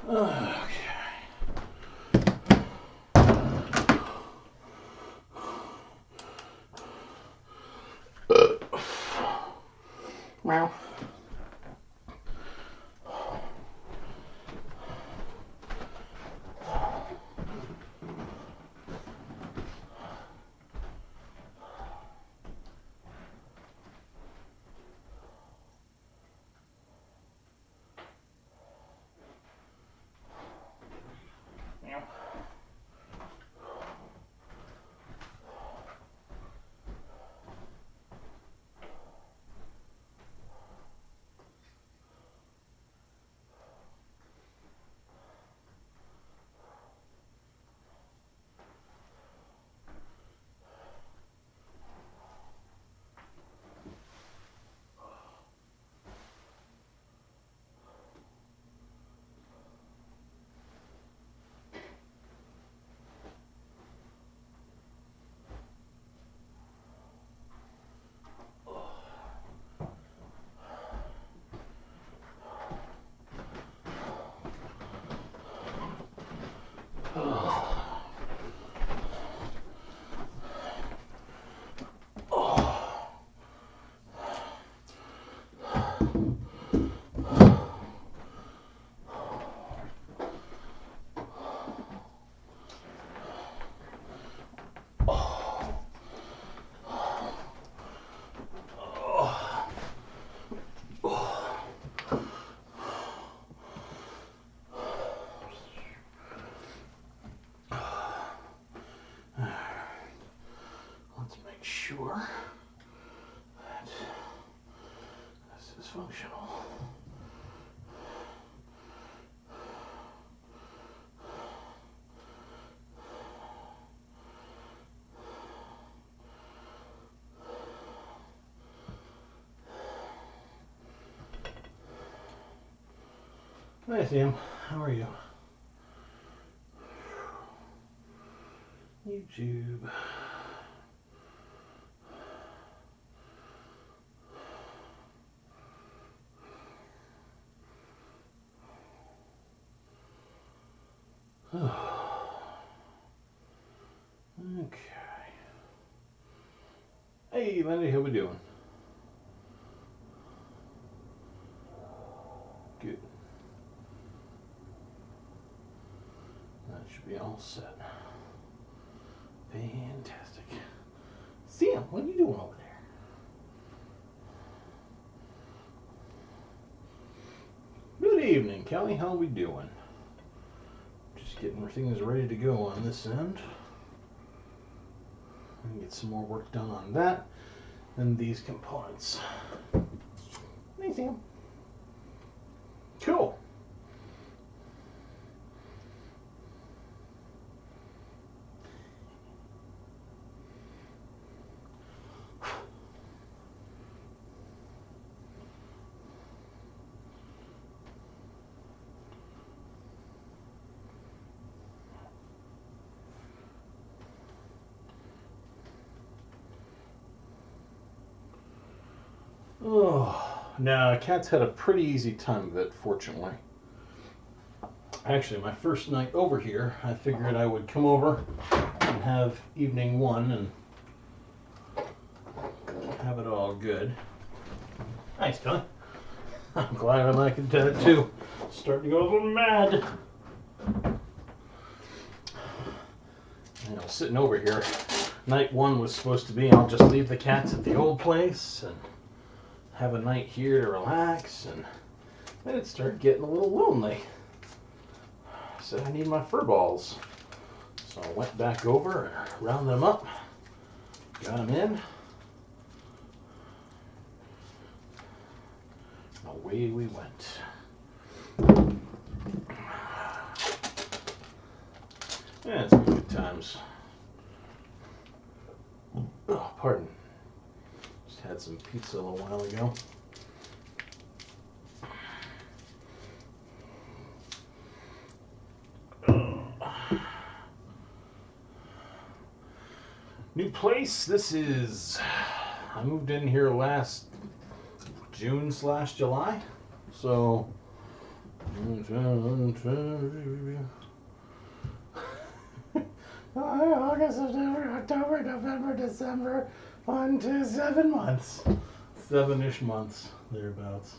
Okay. Meow. Let's make sure that this is functional. Hi Sam, how are you? YouTube. Okay. Hey Lindy, how we doing? Good. That should be all set. Fantastic. Sam, what are you doing over there? Good evening, Kelly. How are we doing? Just getting things ready to go on this end. And get some more work done on that and these components. Hey, Sam. Cool. Oh, now Cat's had a pretty easy time of it, fortunately. Actually, my first night over here, I figured I would come over and have evening one and have it all good. Thanks, Kelly. I'm glad I could do it too. Starting to go a little mad. You know, sitting over here, night one was supposed to be I'll just leave the cats at the old place and have a night here to relax, and then it started getting a little lonely. I said I need my fur balls. So I went back over and rounded them up, got them in. Away we went. Yeah, it's been good times. Oh, pardon. Just had some pizza a little while ago. New place. This is, I moved in here last June/July, so August, September, October, November, December. 1, 2, 7 months. 7-ish months, thereabouts.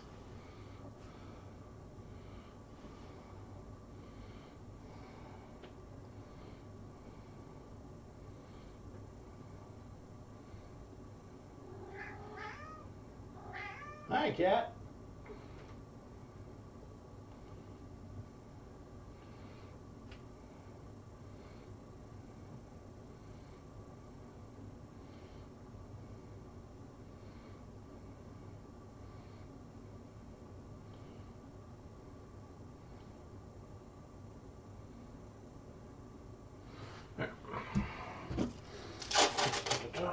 Hi, cat.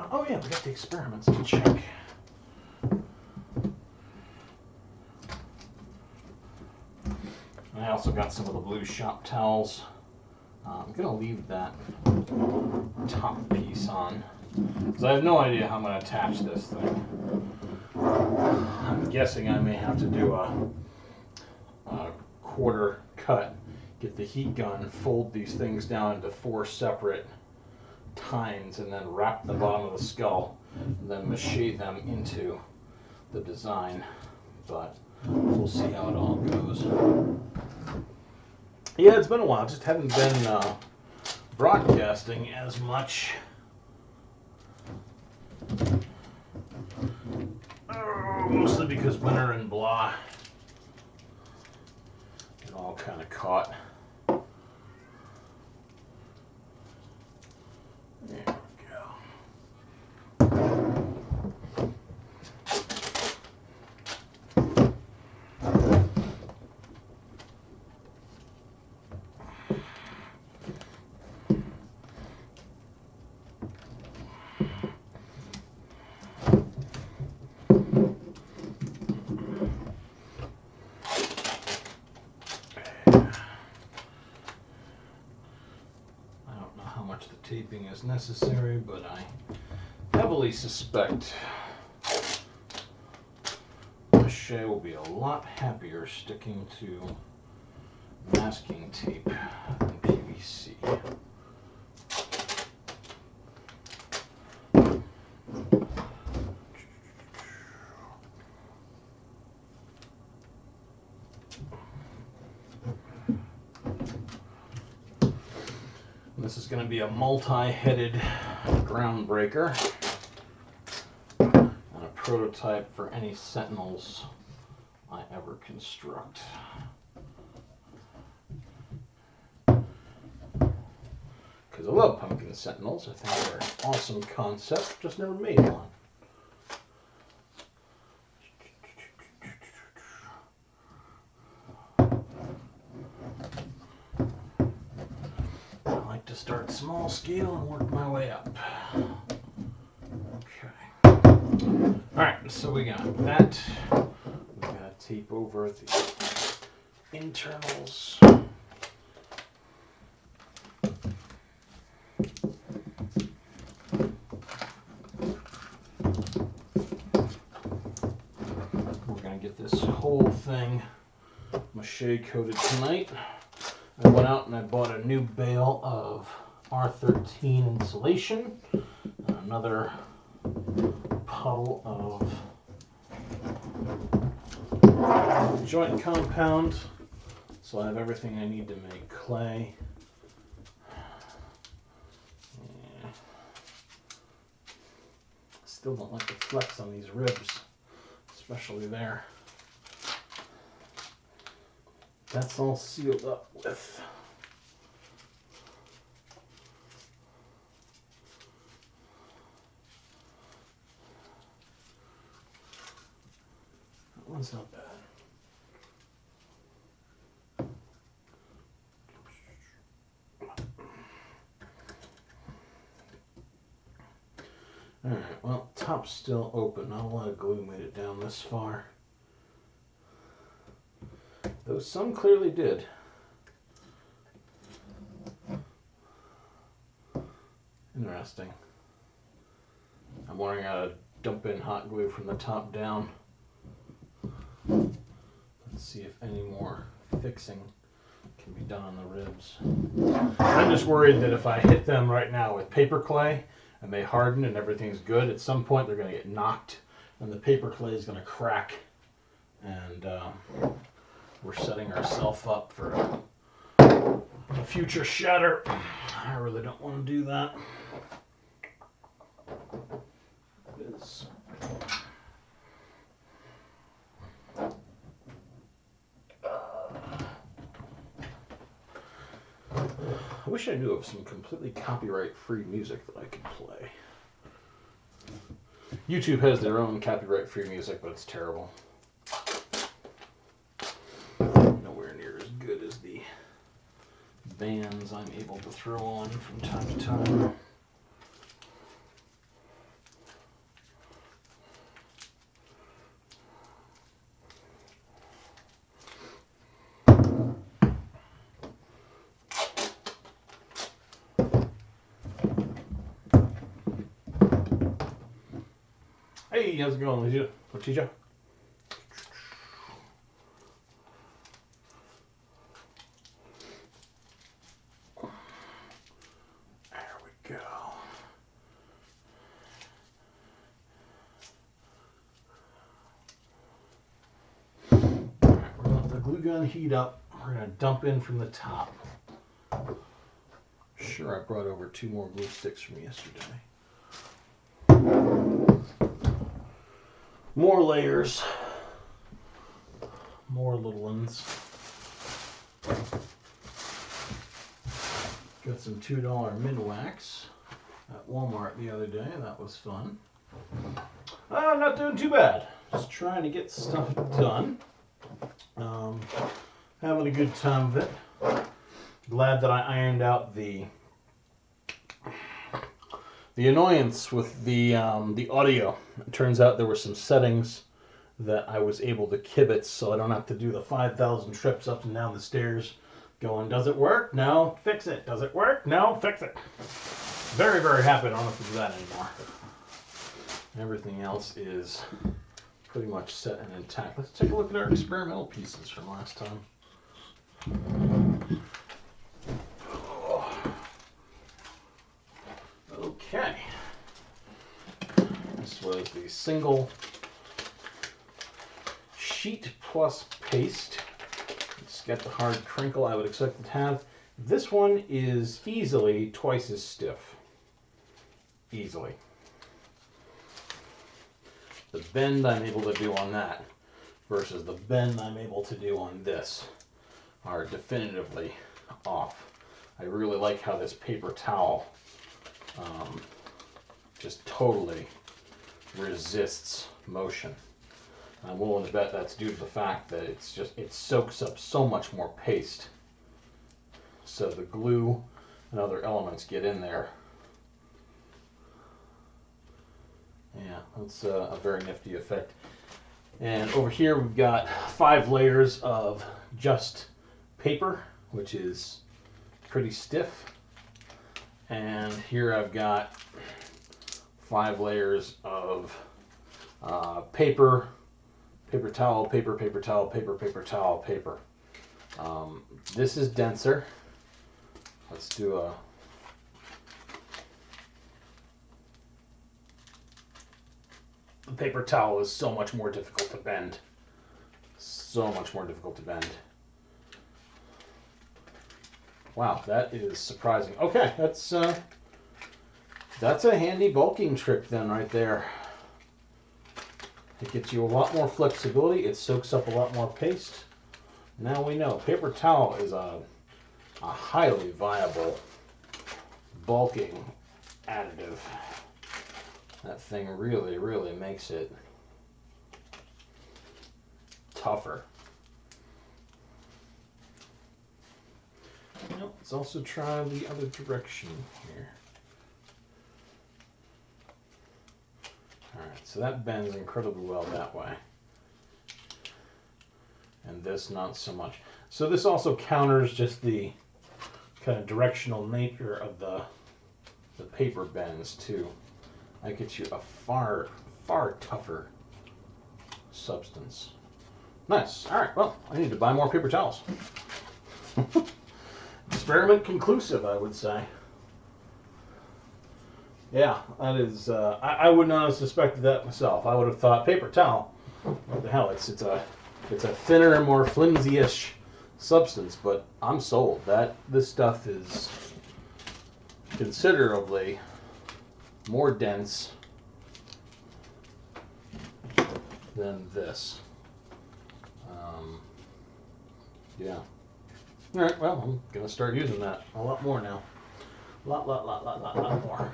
Oh yeah, we got the experiments to check. I also got some of the blue shop towels. I'm gonna leave that top piece on because I have no idea how I'm gonna attach this thing. I'm guessing I may have to do a quarter cut, get the heat gun, fold these things down into 4 separate tines, and then wrap the bottom of the skull, and then mache them into the design. But we'll see how it all goes. Yeah, it's been a while. Just haven't been broadcasting as much. Mostly because winter and blah. It all kind of caught. There we go. The taping is necessary, but I heavily suspect mache will be a lot happier sticking to masking tape than PVC. This is going to be a multi-headed groundbreaker and a prototype for any Sentinels I ever construct. Because I love Pumpkin Sentinels. I think they're an awesome concept, just never made one. Start small scale and work my way up. Okay. Alright, so we got that. We got to tape over the internals. We're going to get this whole thing mache coated tonight. I went out and I bought a new bale of R13 insulation, and another puddle of joint compound, so I have everything I need to make clay. Yeah. Still don't like the flex on these ribs, especially there. That's all sealed up with that one's not bad. Alright, well, top's still open. Not a lot of glue made it down this far. Though some clearly did. Interesting. I'm wondering how to dump in hot glue from the top down. Let's see if any more fixing can be done on the ribs. I'm just worried that if I hit them right now with paper clay and they harden and everything's good, at some point they're going to get knocked and the paper clay is going to crack, and we're setting ourselves up for a future shatter. I really don't want to do that. I wish I knew of some completely copyright-free music that I could play. YouTube has their own copyright-free music, but it's terrible. Nowhere near as good as the bands I'm able to throw on from time to time. Hey, how's it going, Letitia? There we go. Alright, we're going to let the glue gun heat up. We're going to dump in from the top. Sure, I brought over 2 more glue sticks from yesterday. More layers, more little ones. Got some $2 Min-Wax at Walmart the other day. That was fun. I'm not doing too bad. Just trying to get stuff done. Having a good time of it. Glad that I ironed out the annoyance with the audio. It turns out there were some settings that I was able to kibitz, so I don't have to do the 5,000 trips up and down the stairs going, does it work? No, fix it. Does it work? No, fix it. Very, very happy I don't have to do that anymore. Everything else is pretty much set and intact. Let's take a look at our experimental pieces from last time. Okay. This was the single sheet plus paste. It's got the hard crinkle I would expect it to have. This one is easily twice as stiff. Easily. The bend I'm able to do on that versus the bend I'm able to do on this are definitively off. I really like how this paper towel just totally resists motion. I'm willing to bet that's due to the fact that it soaks up so much more paste. So the glue and other elements get in there. Yeah, that's a very nifty effect. And over here we've got 5 layers of just paper, which is pretty stiff. And here I've got 5 layers of paper, paper towel, paper, paper towel, paper, paper towel, paper. This is denser. Let's do a... The paper towel is so much more difficult to bend. So much more difficult to bend. Wow, that is surprising. Okay, that's a handy bulking trick then right there. It gets you a lot more flexibility. It soaks up a lot more paste. Now we know paper towel is a highly viable bulking additive. That thing really, really makes it tougher. Well, let's also try the other direction here. Alright, so that bends incredibly well that way. And this not so much. So this also counters just the kind of directional nature of the paper bends too. That gets you a far, far tougher substance. Nice. All right, well, I need to buy more paper towels. Experiment conclusive, I would say. Yeah, that is, I would not have suspected that myself. I would have thought paper towel. What the hell, it's a thinner and more flimsy-ish substance, but I'm sold. This stuff is considerably more dense than this. Yeah. All right, well, I'm going to start using that a lot more now. A lot more.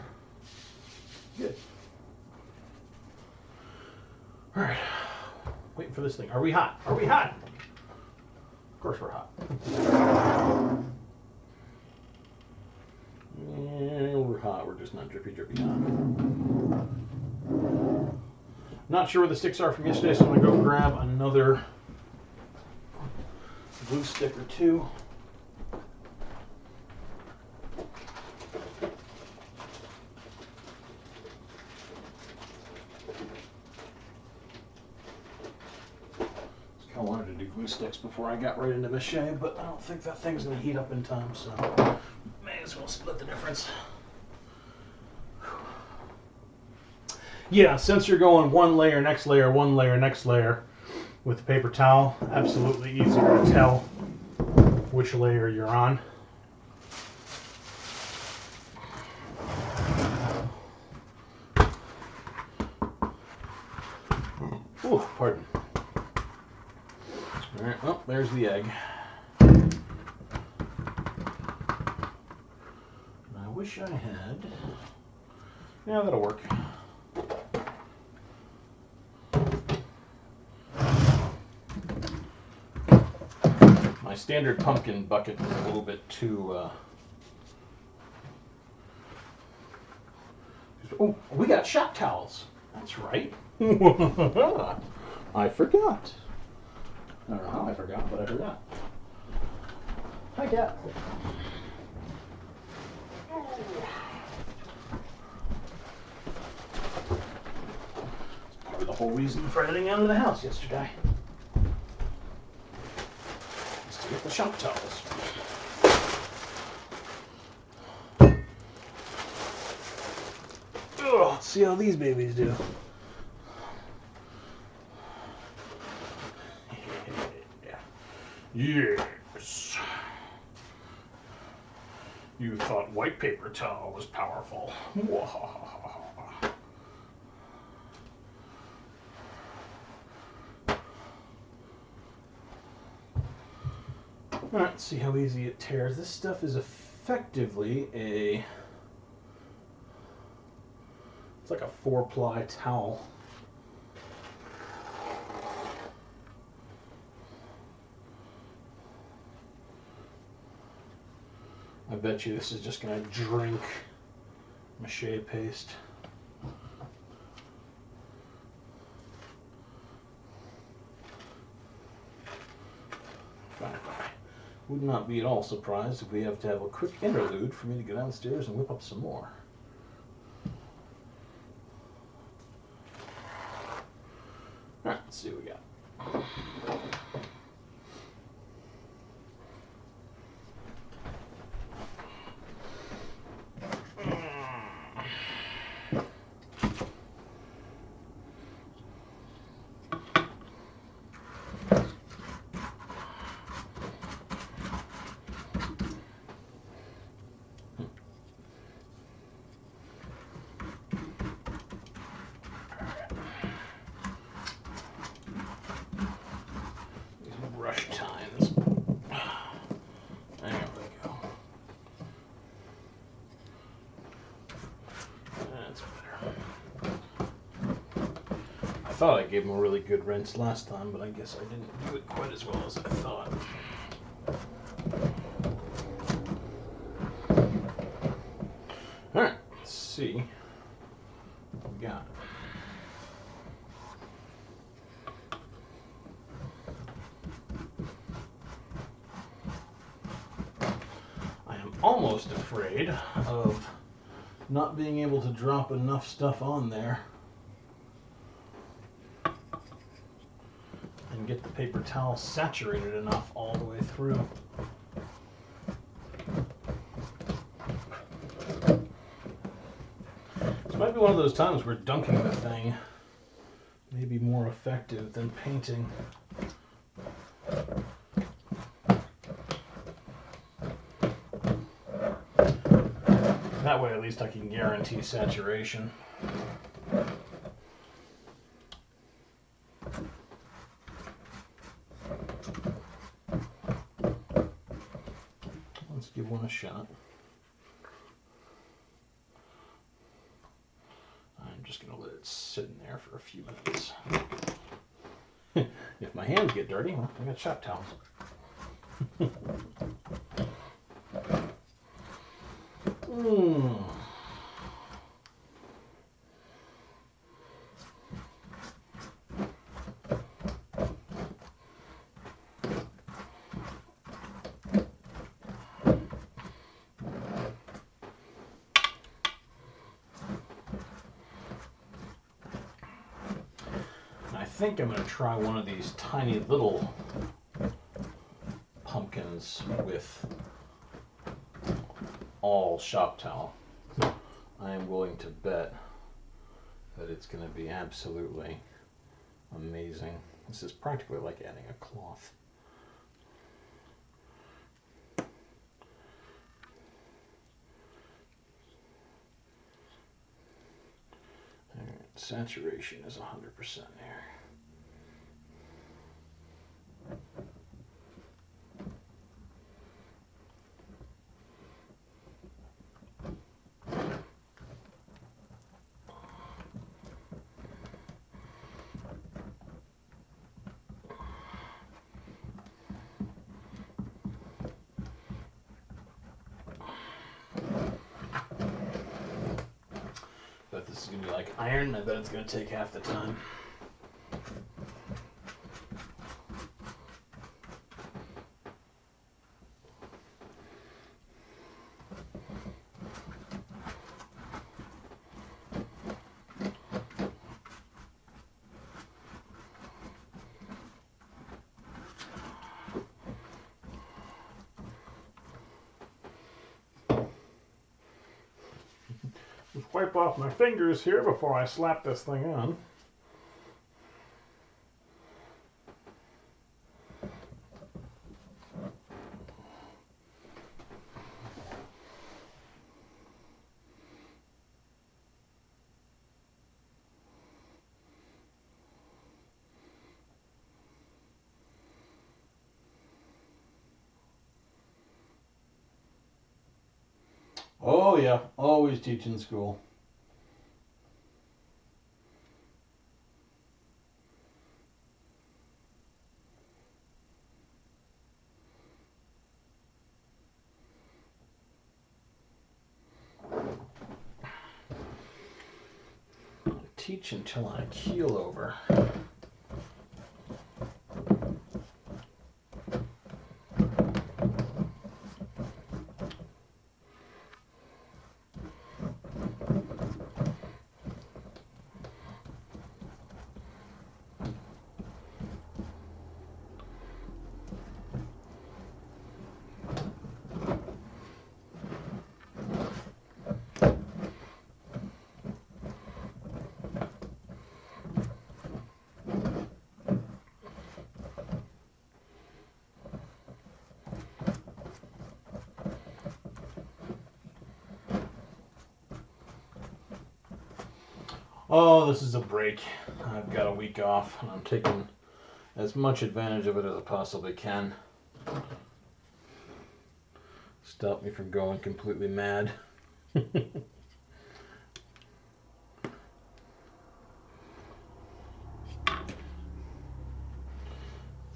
Good. All right. Waiting for this thing. Are we hot? Are we hot? Of course we're hot. Yeah, we're hot. We're just not drippy hot. Not sure where the sticks are from yesterday, so I'm going to go grab another glue stick or two. I wanted to do glue sticks before I got right into mache, but I don't think that thing's going to heat up in time, so may as well split the difference. Yeah, since you're going one layer, next layer, one layer, next layer with the paper towel, absolutely easier to tell which layer you're on. Ooh, pardon. All right, well, there's the egg. I wish I had. Yeah, that'll work. My standard pumpkin bucket is a little bit too. Oh, we got shop towels. That's right. I forgot. I don't know how I forgot, but I forgot. Hi, cat. That's part of the whole reason for heading out of the house yesterday. Is to get the shop towels. Oh, let's see how these babies do. Yes. You thought white paper towel was powerful. Alright, let's see how easy it tears. This stuff is effectively it's like a 4-ply towel. I bet you this is just going to drink mache paste. Fine. Would not be at all surprised if we have to have a quick interlude for me to go downstairs and whip up some more. Alright, let's see what we got. Brush tines. There we go. That's better. I thought I gave him a really good rinse last time, but I guess I didn't do it quite as well as I thought. Alright, let's see what we got. Almost afraid of not being able to drop enough stuff on there and get the paper towel saturated enough all the way through. This might be one of those times where dunking the thing may be more effective than painting. That way at least I can guarantee saturation. Let's give one a shot. I'm just going to let it sit in there for a few minutes. If my hands get dirty, well, I got shop towels. I think I'm going to try one of these tiny little pumpkins with all shop towel. I am willing to bet that it's going to be absolutely amazing. This is practically like adding a cloth. All right, saturation is 100% there. But this is going to be like iron. I bet it's going to take half the time. Just wipe off my fingers here before I slap this thing on. Oh yeah, always teach in school. Teach until I keel over. Oh, this is a break. I've got a week off, and I'm taking as much advantage of it as I possibly can. Stop me from going completely mad. So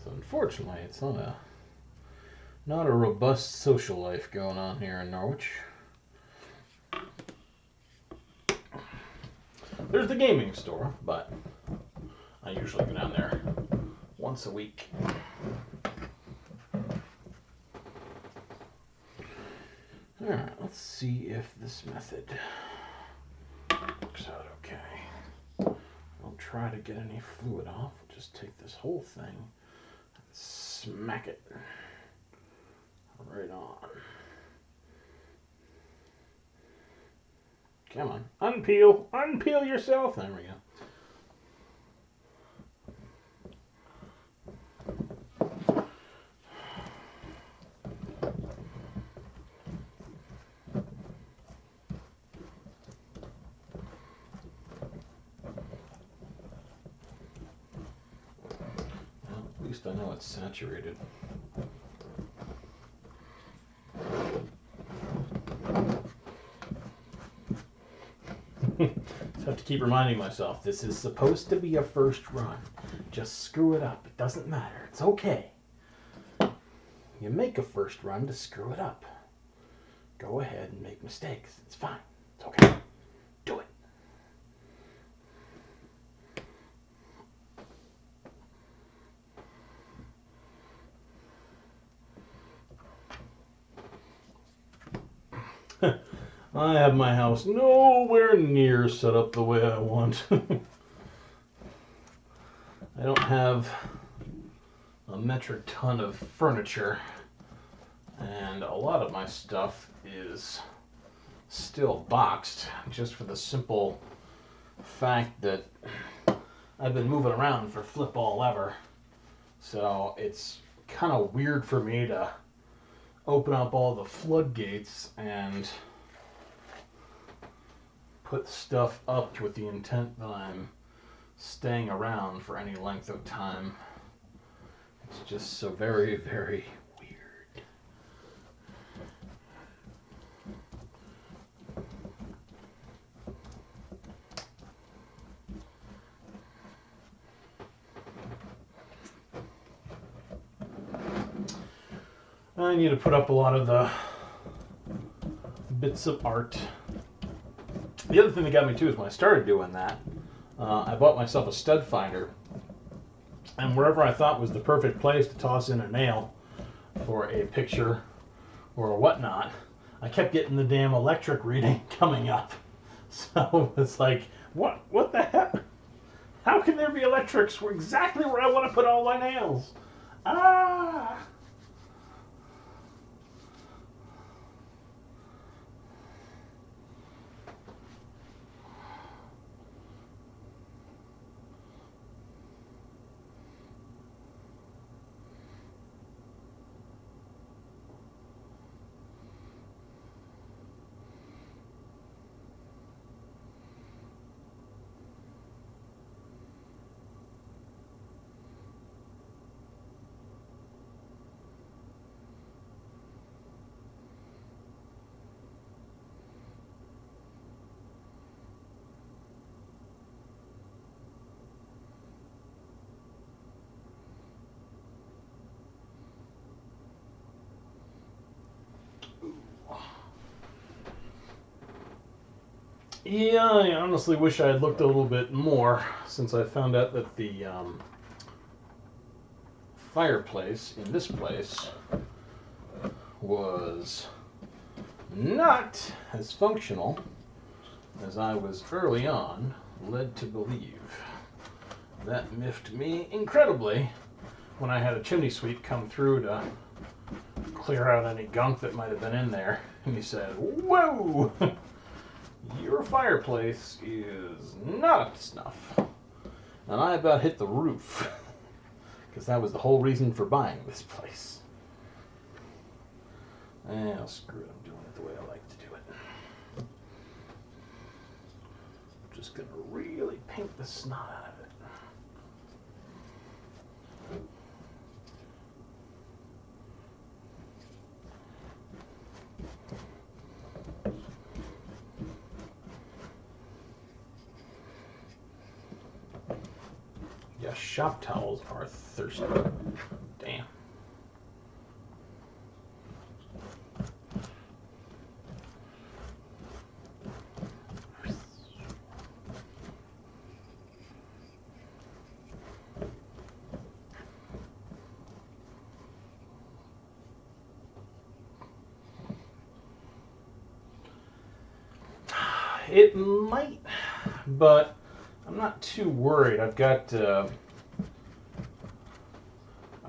unfortunately, it's not a robust social life going on here in Norwich. There's the gaming store, but I usually go down there once a week. Alright, let's see if this method works out okay. I'll try to get any fluid off. Just take this whole thing and smack it right on. Come on, unpeel yourself. There we go. Well, at least I know it's saturated. Just have to keep reminding myself, this is supposed to be a first run. Just screw it up. It doesn't matter. It's okay. You make a first run to screw it up. Go ahead and make mistakes. It's fine. It's okay. Do it. I have my house nowhere near set up the way I want. I don't have a metric ton of furniture, and a lot of my stuff is still boxed, just for the simple fact that I've been moving around for flip all ever. So it's kind of weird for me to open up all the floodgates and put stuff up with the intent that I'm staying around for any length of time. It's just so very, very weird. I need to put up a lot of the bits of art. The other thing that got me too is when I started doing that, I bought myself a stud finder, and wherever I thought was the perfect place to toss in a nail for a picture or whatnot, I kept getting the damn electric reading coming up. So it's like, what the heck? How can there be electrics exactly where I want to put all my nails? Ah! Yeah, I honestly wish I had looked a little bit more, since I found out that the fireplace in this place was not as functional as I was early on led to believe. That miffed me incredibly when I had a chimney sweep come through to clear out any gunk that might have been in there, and he said, "Whoa! Your fireplace is not up to snuff." And I about hit the roof, because that was the whole reason for buying this place. And screw it, I'm doing it the way I like to do it. I'm just going to really paint the snot out of it. Yeah, shop towels are thirsty. Damn. It might, but I'm not too worried. I've got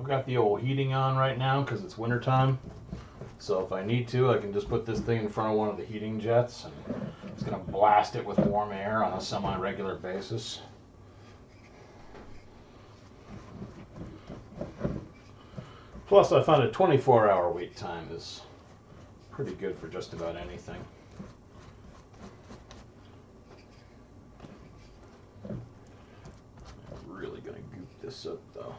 got the old heating on right now because it's winter time. So if I need to, I can just put this thing in front of one of the heating jets and it's going to blast it with warm air on a semi-regular basis. Plus, I found a 24-hour wait time is pretty good for just about anything. I'm really going to goop this up, though.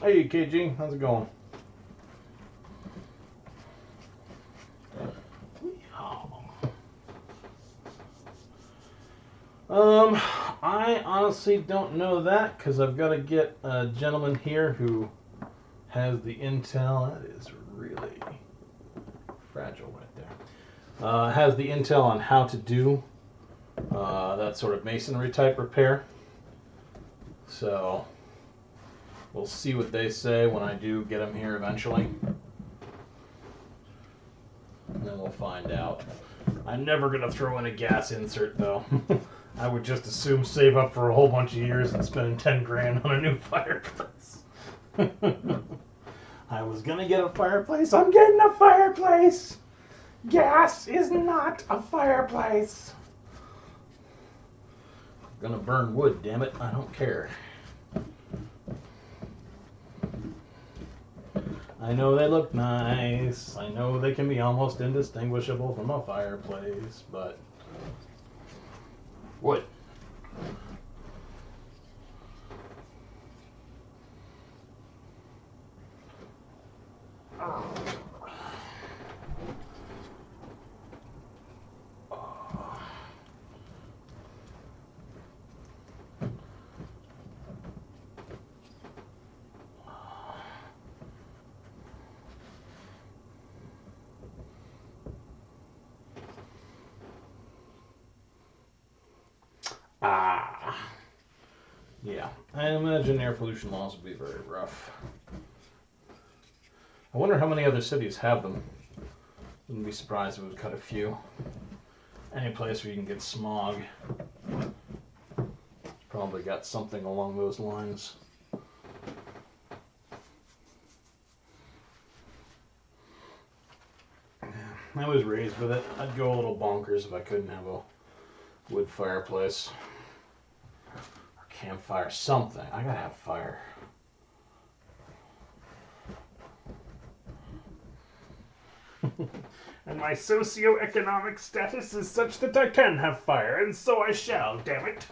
Hey, KG, how's it going? I honestly don't know that because I've got to get a gentleman here who has the intel. That is really fragile right there. Has the intel on how to do that sort of masonry type repair. So we'll see what they say when I do get them here eventually. And then we'll find out. I'm never going to throw in a gas insert though. I would just assume save up for a whole bunch of years and spend 10 grand on a new fireplace. I was going to get a fireplace. I'm getting a fireplace. Gas is not a fireplace. I'm going to burn wood, damn it. I don't care. I know they look nice. I know they can be almost indistinguishable from a fireplace, but wood. Yeah, I imagine air pollution laws would be very rough. I wonder how many other cities have them. Wouldn't be surprised if it would cut a few. Any place where you can get smog, it's probably got something along those lines. I was raised with it. I'd go a little bonkers if I couldn't have a wood fireplace. Campfire, something. I gotta have fire. And my socioeconomic status is such that I can have fire, and so I shall, damn it.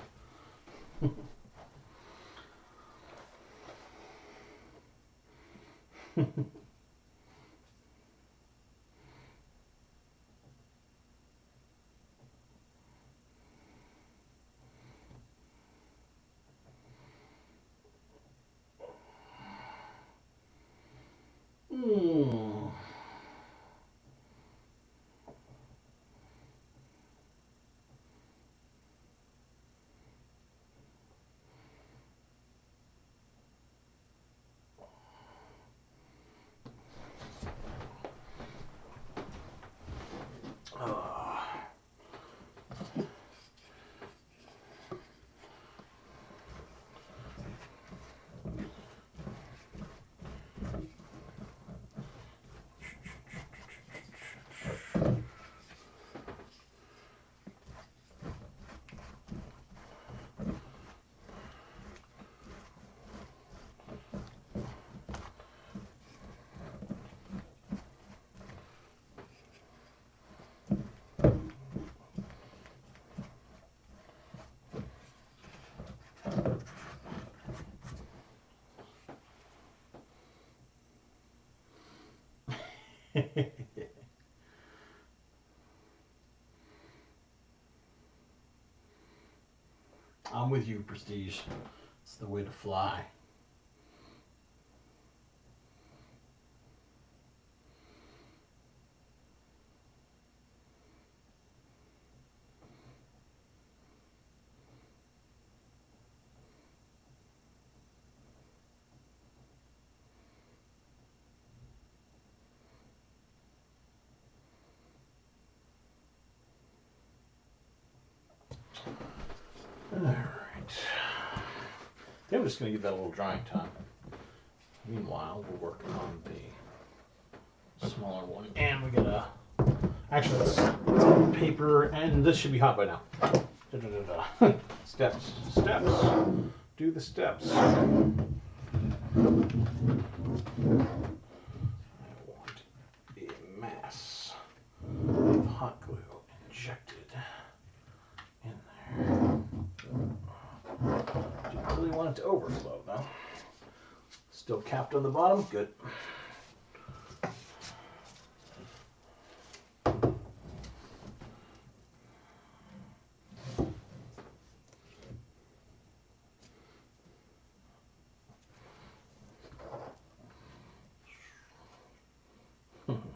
I'm with you, Prestige. It's the way to fly. I'm just going to give that a little drying time. Meanwhile, we're working on the smaller one. And we got a... Actually, it's on paper, and this should be hot by now. Steps. Do the steps. I want a mass of hot glue injected in there. Don't really want it to overflow, though. Still capped on the bottom. Good.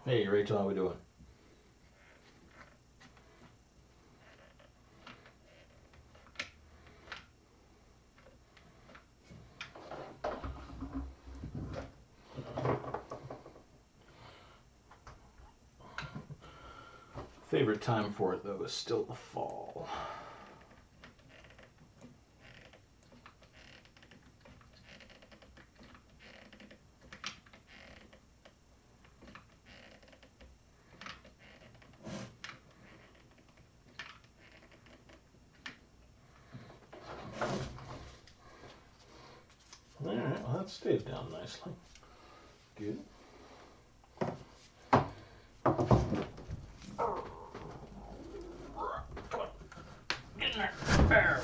Hey, Rachel, how we doing? Favorite time for it, though, is still the fall. Alright, well that stayed down nicely. Good. Get in there. There.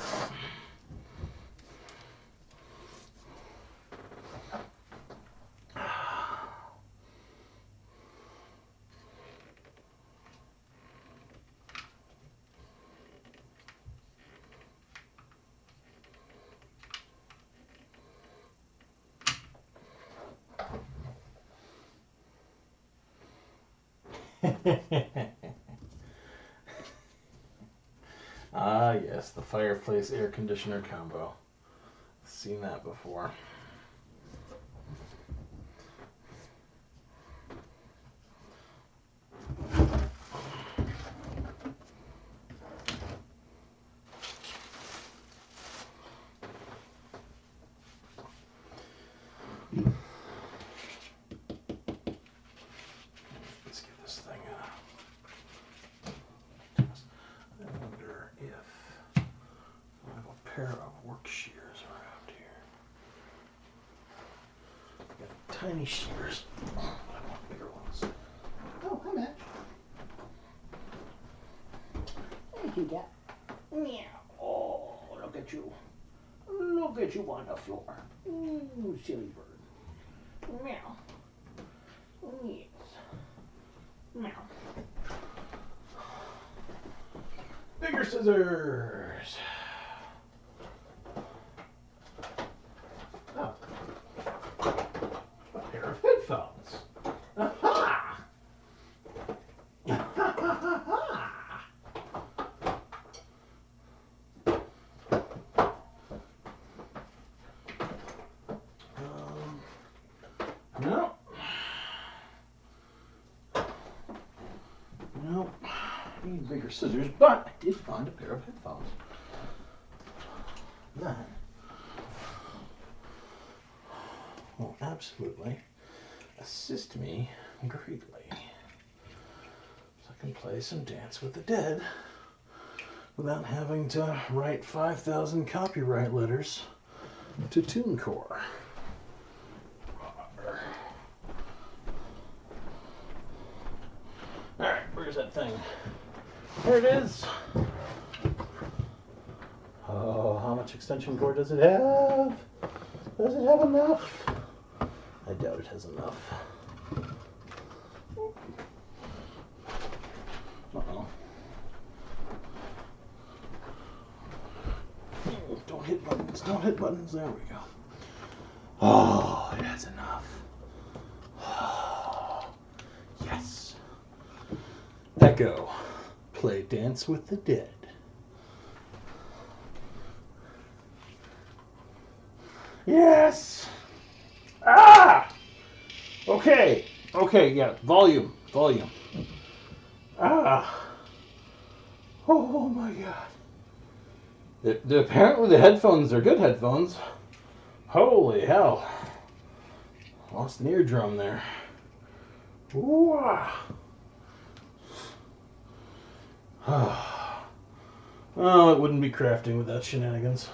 Ah, yes, the fireplace air conditioner combo. Seen that before. Let's give this thing a test. I wonder if I have a pair of work shears around here. Got tiny shears. I want bigger ones. Oh, hi, Matt. Thank you, Cat. Meow. Oh, look at you. Look at you on the floor. Silly bird. Meow. Yes. Meow. Bigger scissors. Oh. A pair of headphones. Aha! No. No. Need bigger scissors, but I did find a pair of headphones. That will absolutely assist me greatly. So I can play some Dance with the Dead without having to write 5,000 copyright letters to TuneCore. Alright, where's that thing? There it is. Oh, how much extension cord does it have? Does it have enough? I doubt it has enough. Uh-oh. Don't hit buttons, don't hit buttons. There we go. Oh, it has enough. Oh, yes. Echo, play Dance with the Dead. Yes! Ah! Okay, okay, yeah, volume. Ah! Oh my god. Apparently the headphones are good headphones. Holy hell. Lost an eardrum there. Ooh. Oh, it wouldn't be crafting without shenanigans.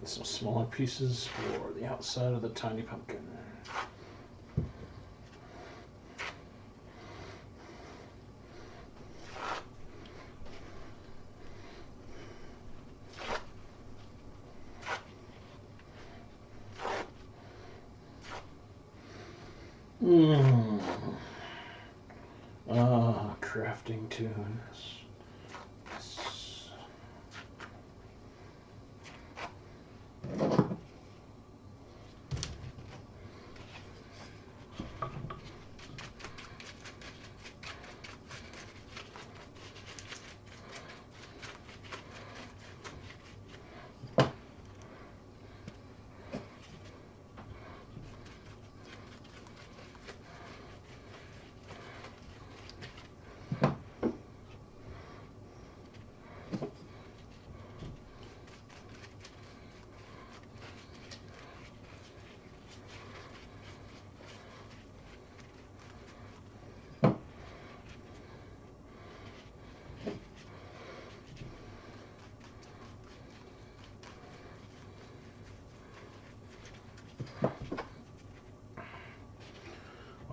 Some smaller pieces for the outside of the tiny pumpkin. Crafting tunes.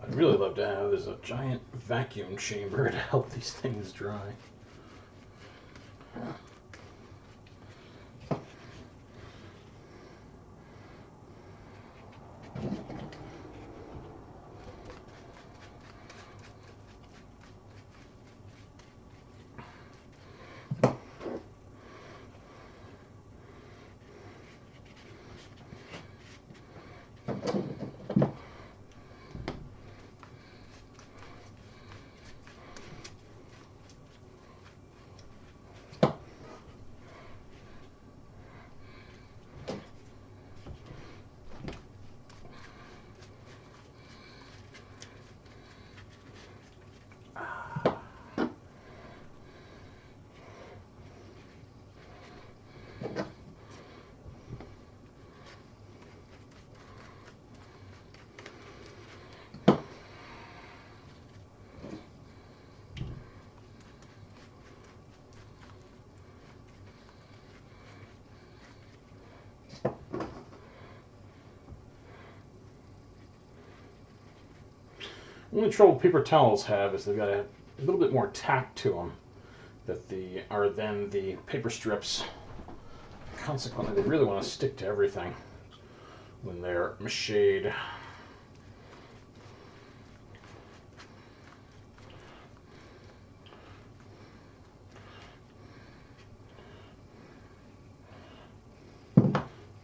I'd really love to have is a giant vacuum chamber to help these things dry. The only trouble paper towels have is they've got a little bit more tack to them than the paper strips. Consequently, they really want to stick to everything when they're macheted.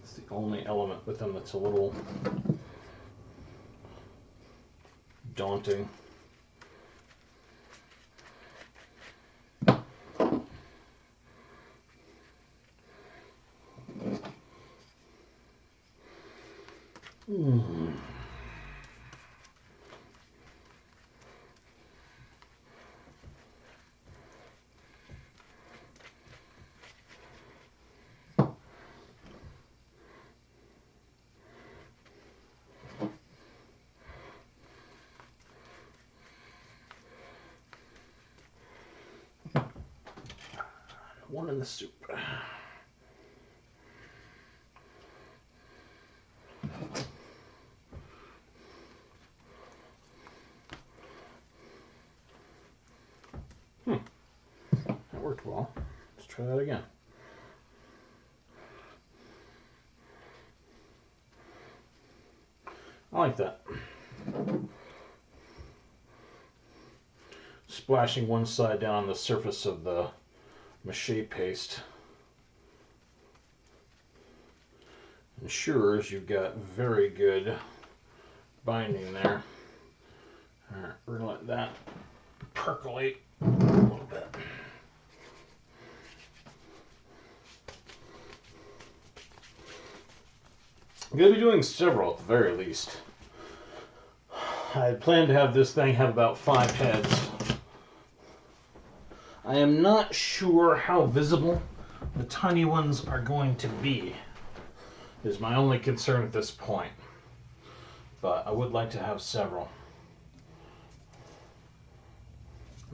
It's the only element with them that's a little daunting. One in the soup. worked well. Let's try that again. I like that. Splashing one side down on the surface of the mache paste ensures you've got very good binding there. Alright, we're going to let that percolate a little bit. I'm going to be doing several at the very least. I had planned to have this thing have about 5 heads. I am not sure how visible the tiny ones are going to be, is my only concern at this point. But I would like to have several.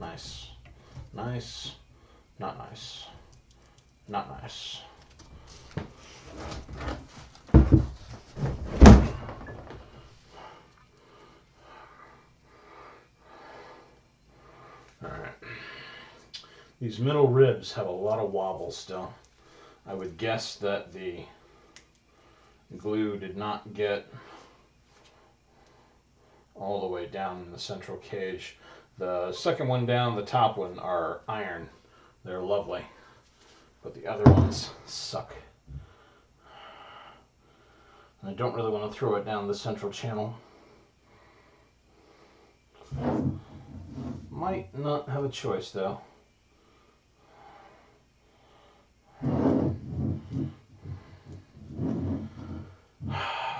Nice. Nice. Not nice. Not nice. Alright. These middle ribs have a lot of wobble still. I would guess that the glue did not get all the way down in the central cage. The second one down, the top one, are iron. They're lovely. But the other ones suck. I don't really want to throw it down the central channel. Might not have a choice though.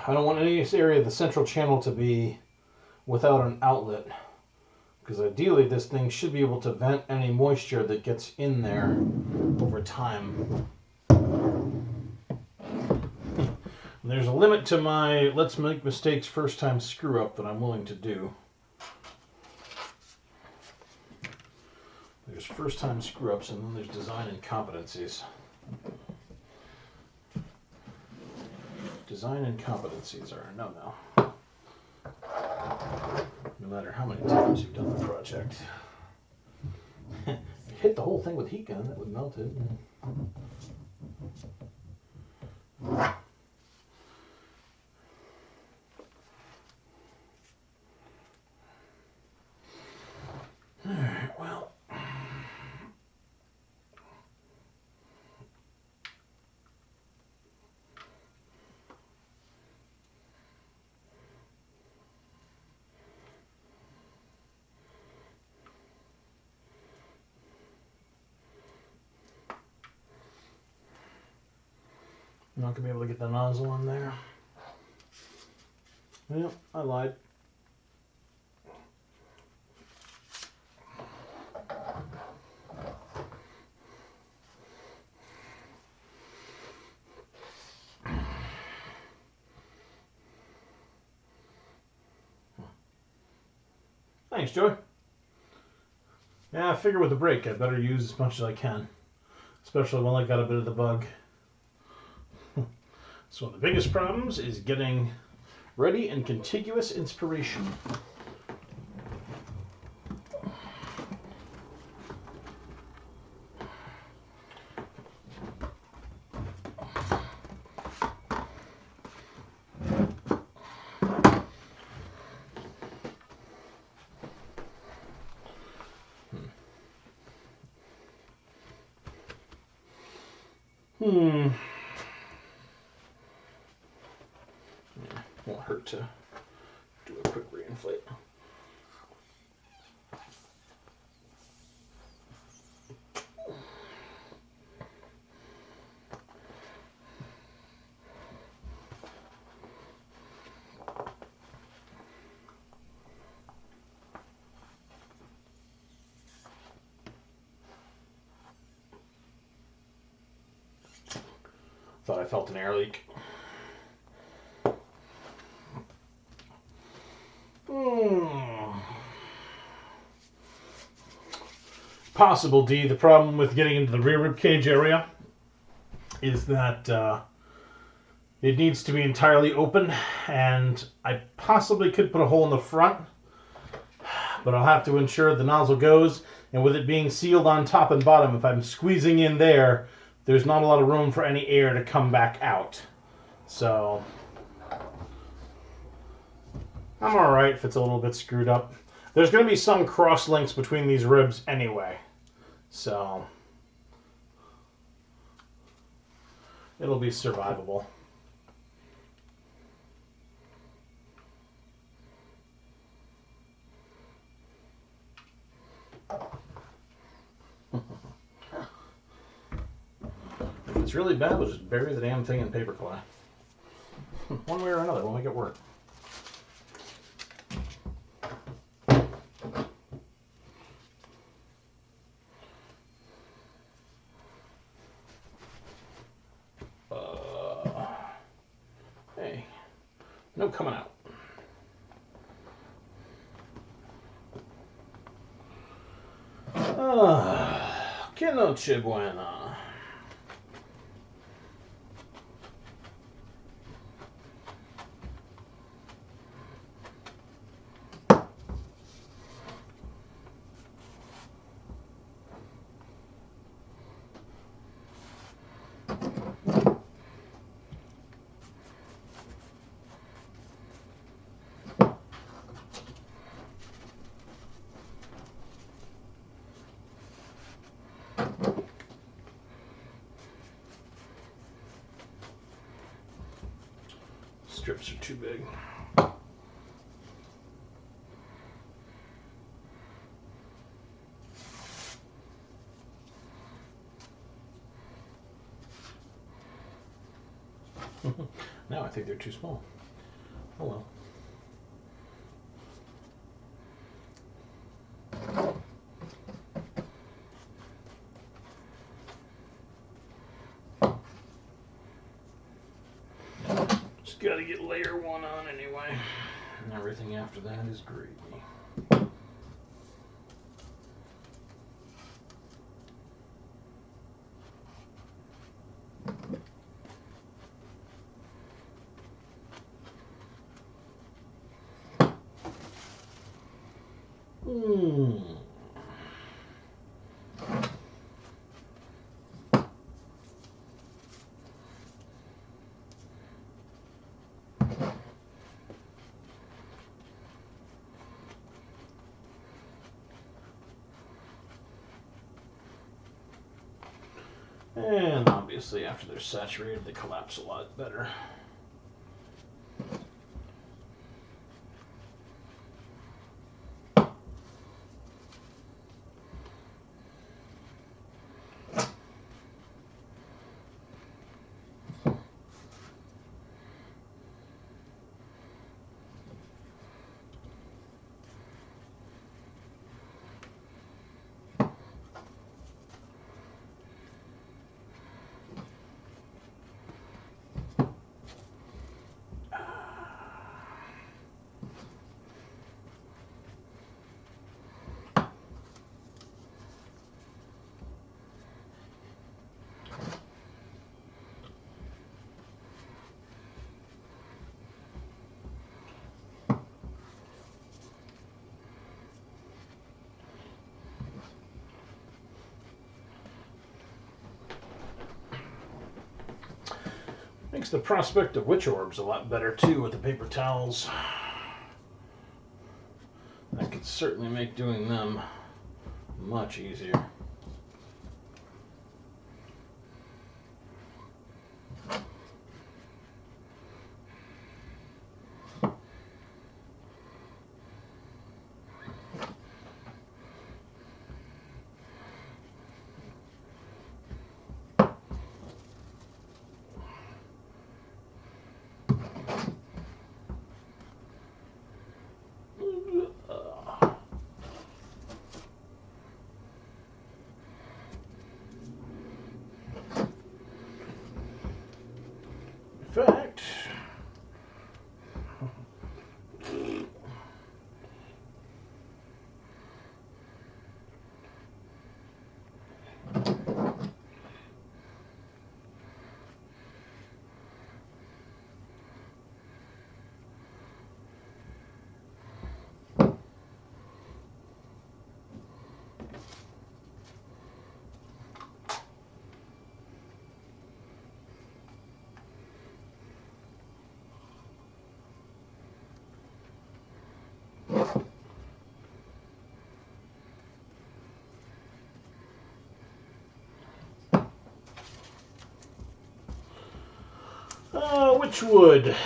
I don't want any area of the central channel to be without an outlet, because ideally this thing should be able to vent any moisture that gets in there over time. There's a limit to my let's make mistakes first time screw up that I'm willing to do. There's first time screw ups and then there's design incompetencies. Design incompetencies are a no-no. No matter how many times you've done the project. You hit the whole thing with heat gun, that would melt it. Alright, well. I'm not going to be able to get the nozzle on there. Well, I lied. Thanks, Joy. Yeah, I figure with the brake I better use as much as I can. Especially when I got a bit of the bug. So one of the biggest problems is getting ready and contiguous inspiration. Yeah, won't hurt to do a quick reinflate. Thought I felt an air leak. Possible, D. The problem with getting into the rear rib cage area is that it needs to be entirely open, and I possibly could put a hole in the front, but I'll have to ensure the nozzle goes, and with it being sealed on top and bottom, if I'm squeezing in there, there's not a lot of room for any air to come back out. So I'm alright if it's a little bit screwed up. There's going to be some cross links between these ribs anyway, so it'll be survivable. If it's really bad, we'll just bury the damn thing in paper clay. One way or another, we'll make it work. Hey, no coming out. Que noche buena. Strips are too big. Now I think they're too small. Oh well. Just gotta get layer one on anyway. And everything after that is gravy. And obviously after they're saturated, they collapse a lot better. Makes the prospect of witch orbs a lot better too with the paper towels. That could certainly make doing them much easier. Which wood?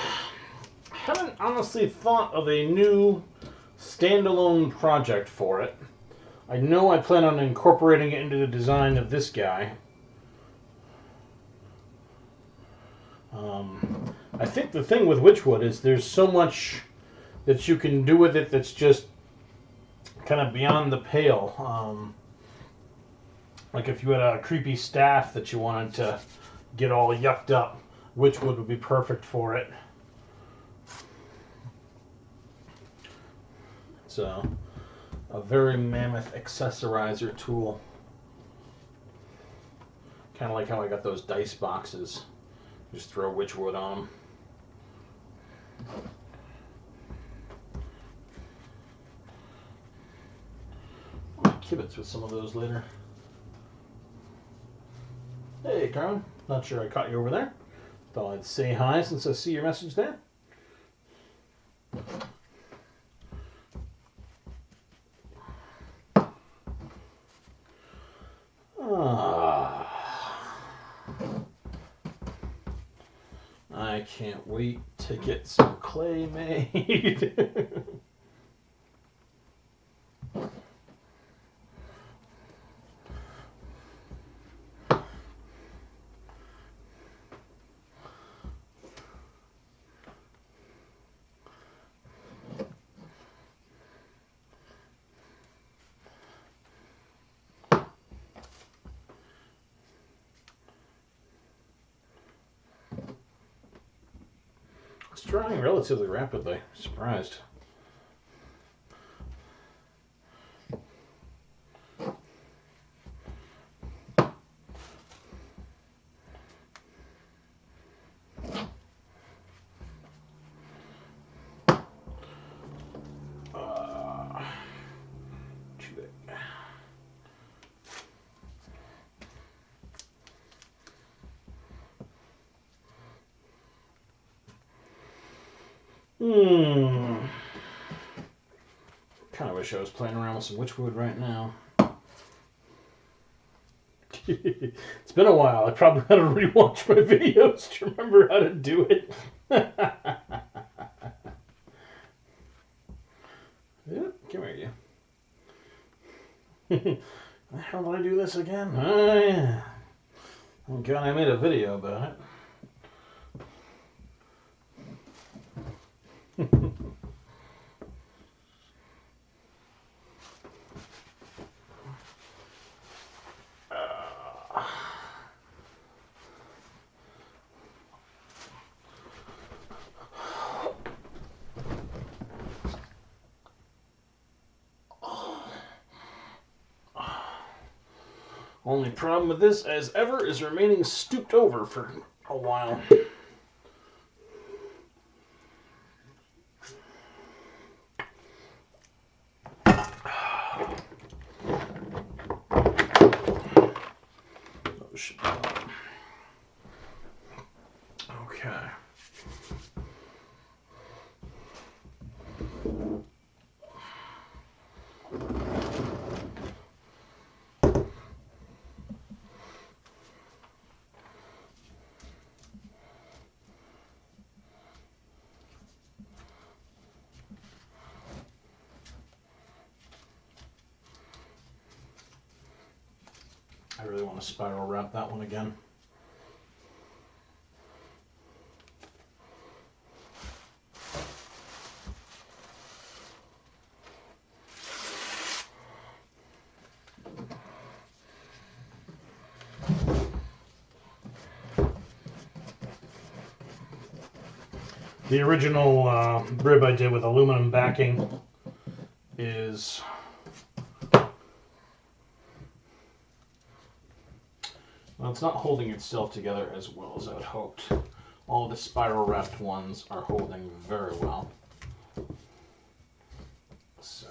Haven't honestly thought of a new standalone project for it. I know I plan on incorporating it into the design of this guy. I think the thing with Witchwood is there's so much that you can do with it that's just kind of beyond the pale. Like if you had a creepy staff that you wanted to get all yucked up, Witchwood would be perfect for it. It's a very mammoth accessorizer tool. Kind of like how I got those dice boxes. Just throw Witchwood on them. I'll kibitz with some of those later. Hey, Carmen. Not sure I caught you over there. Thought I'd say hi since I see your message there. I can't wait to get some clay made. It's drying relatively rapidly. Surprised. Too big. Kind of wish I was playing around with some Witchwood right now. It's been a while. I probably had to rewatch my videos to remember how to do it. Yep, come here, you. How do I do this again? Oh, yeah. Thank God I made a video about it. Only problem with this, as ever, is remaining stooped over for a while. Oh, shit. Okay. I really want to spiral wrap that one again. The original rib I did with aluminum backing is well, it's not holding itself together as well as I had hoped. All the spiral wrapped ones are holding very well. So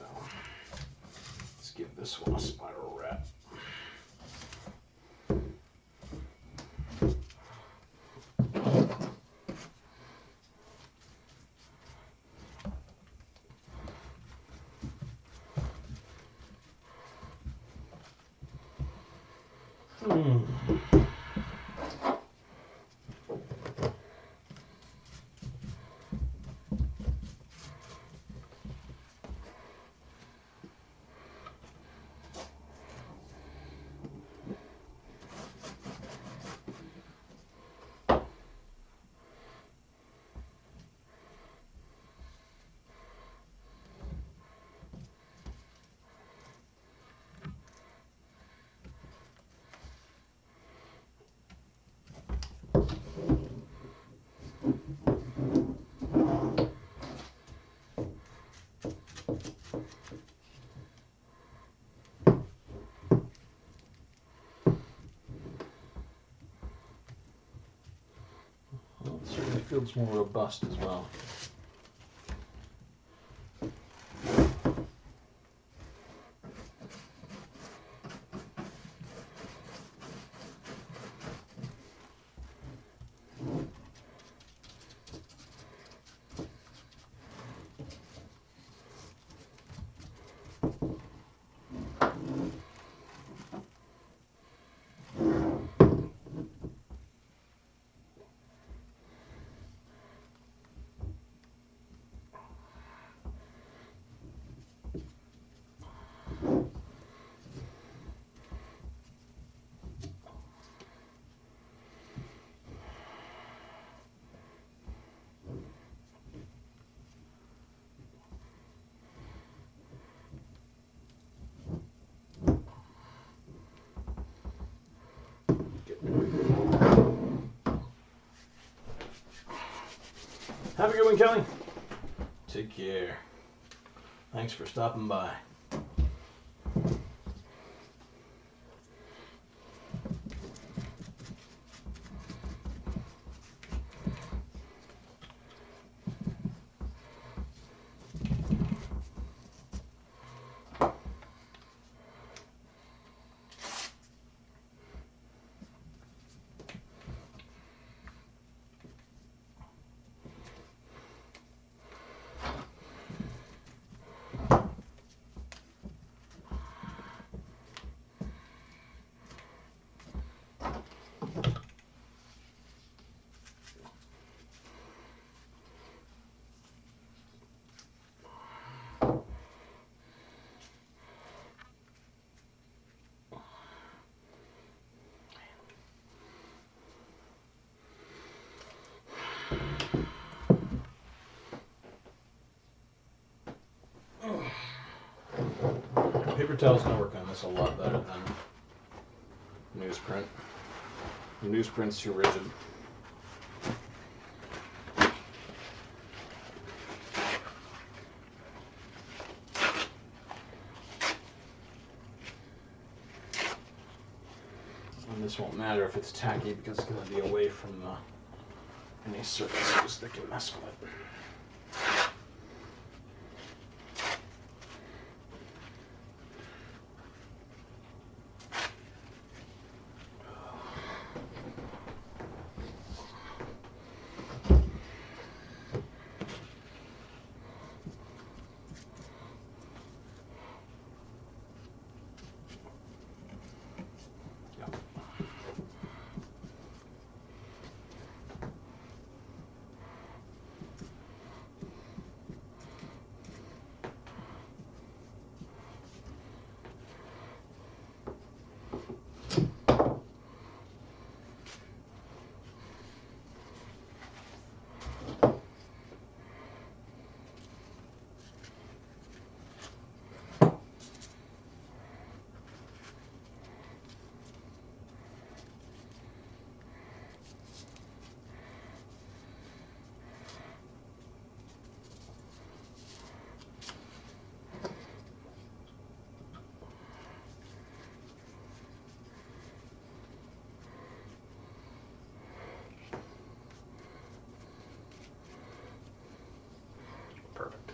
let's give this one a spiral wrap. Feels more robust as well. Have a good one, Kelly. Take care. Thanks for stopping by. Paper towel's gonna work on this a lot better than newsprint. Newsprint's too rigid. And this won't matter if it's tacky because it's gonna be away from any surfaces that can mess with it. Perfect.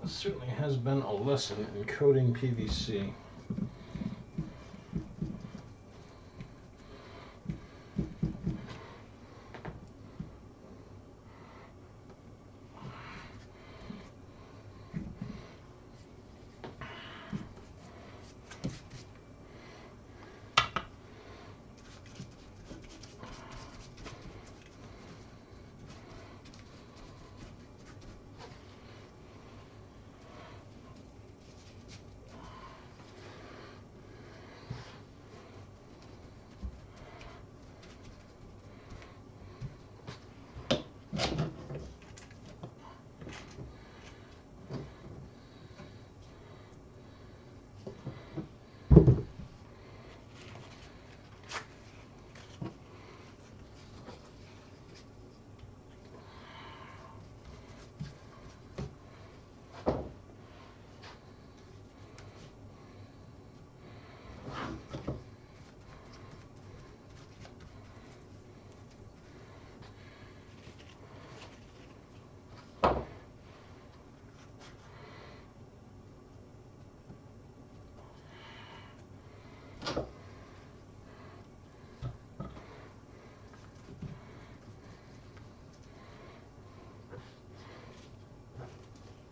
certainly has been a lesson in coating PVC.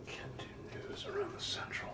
Can't do news around the central.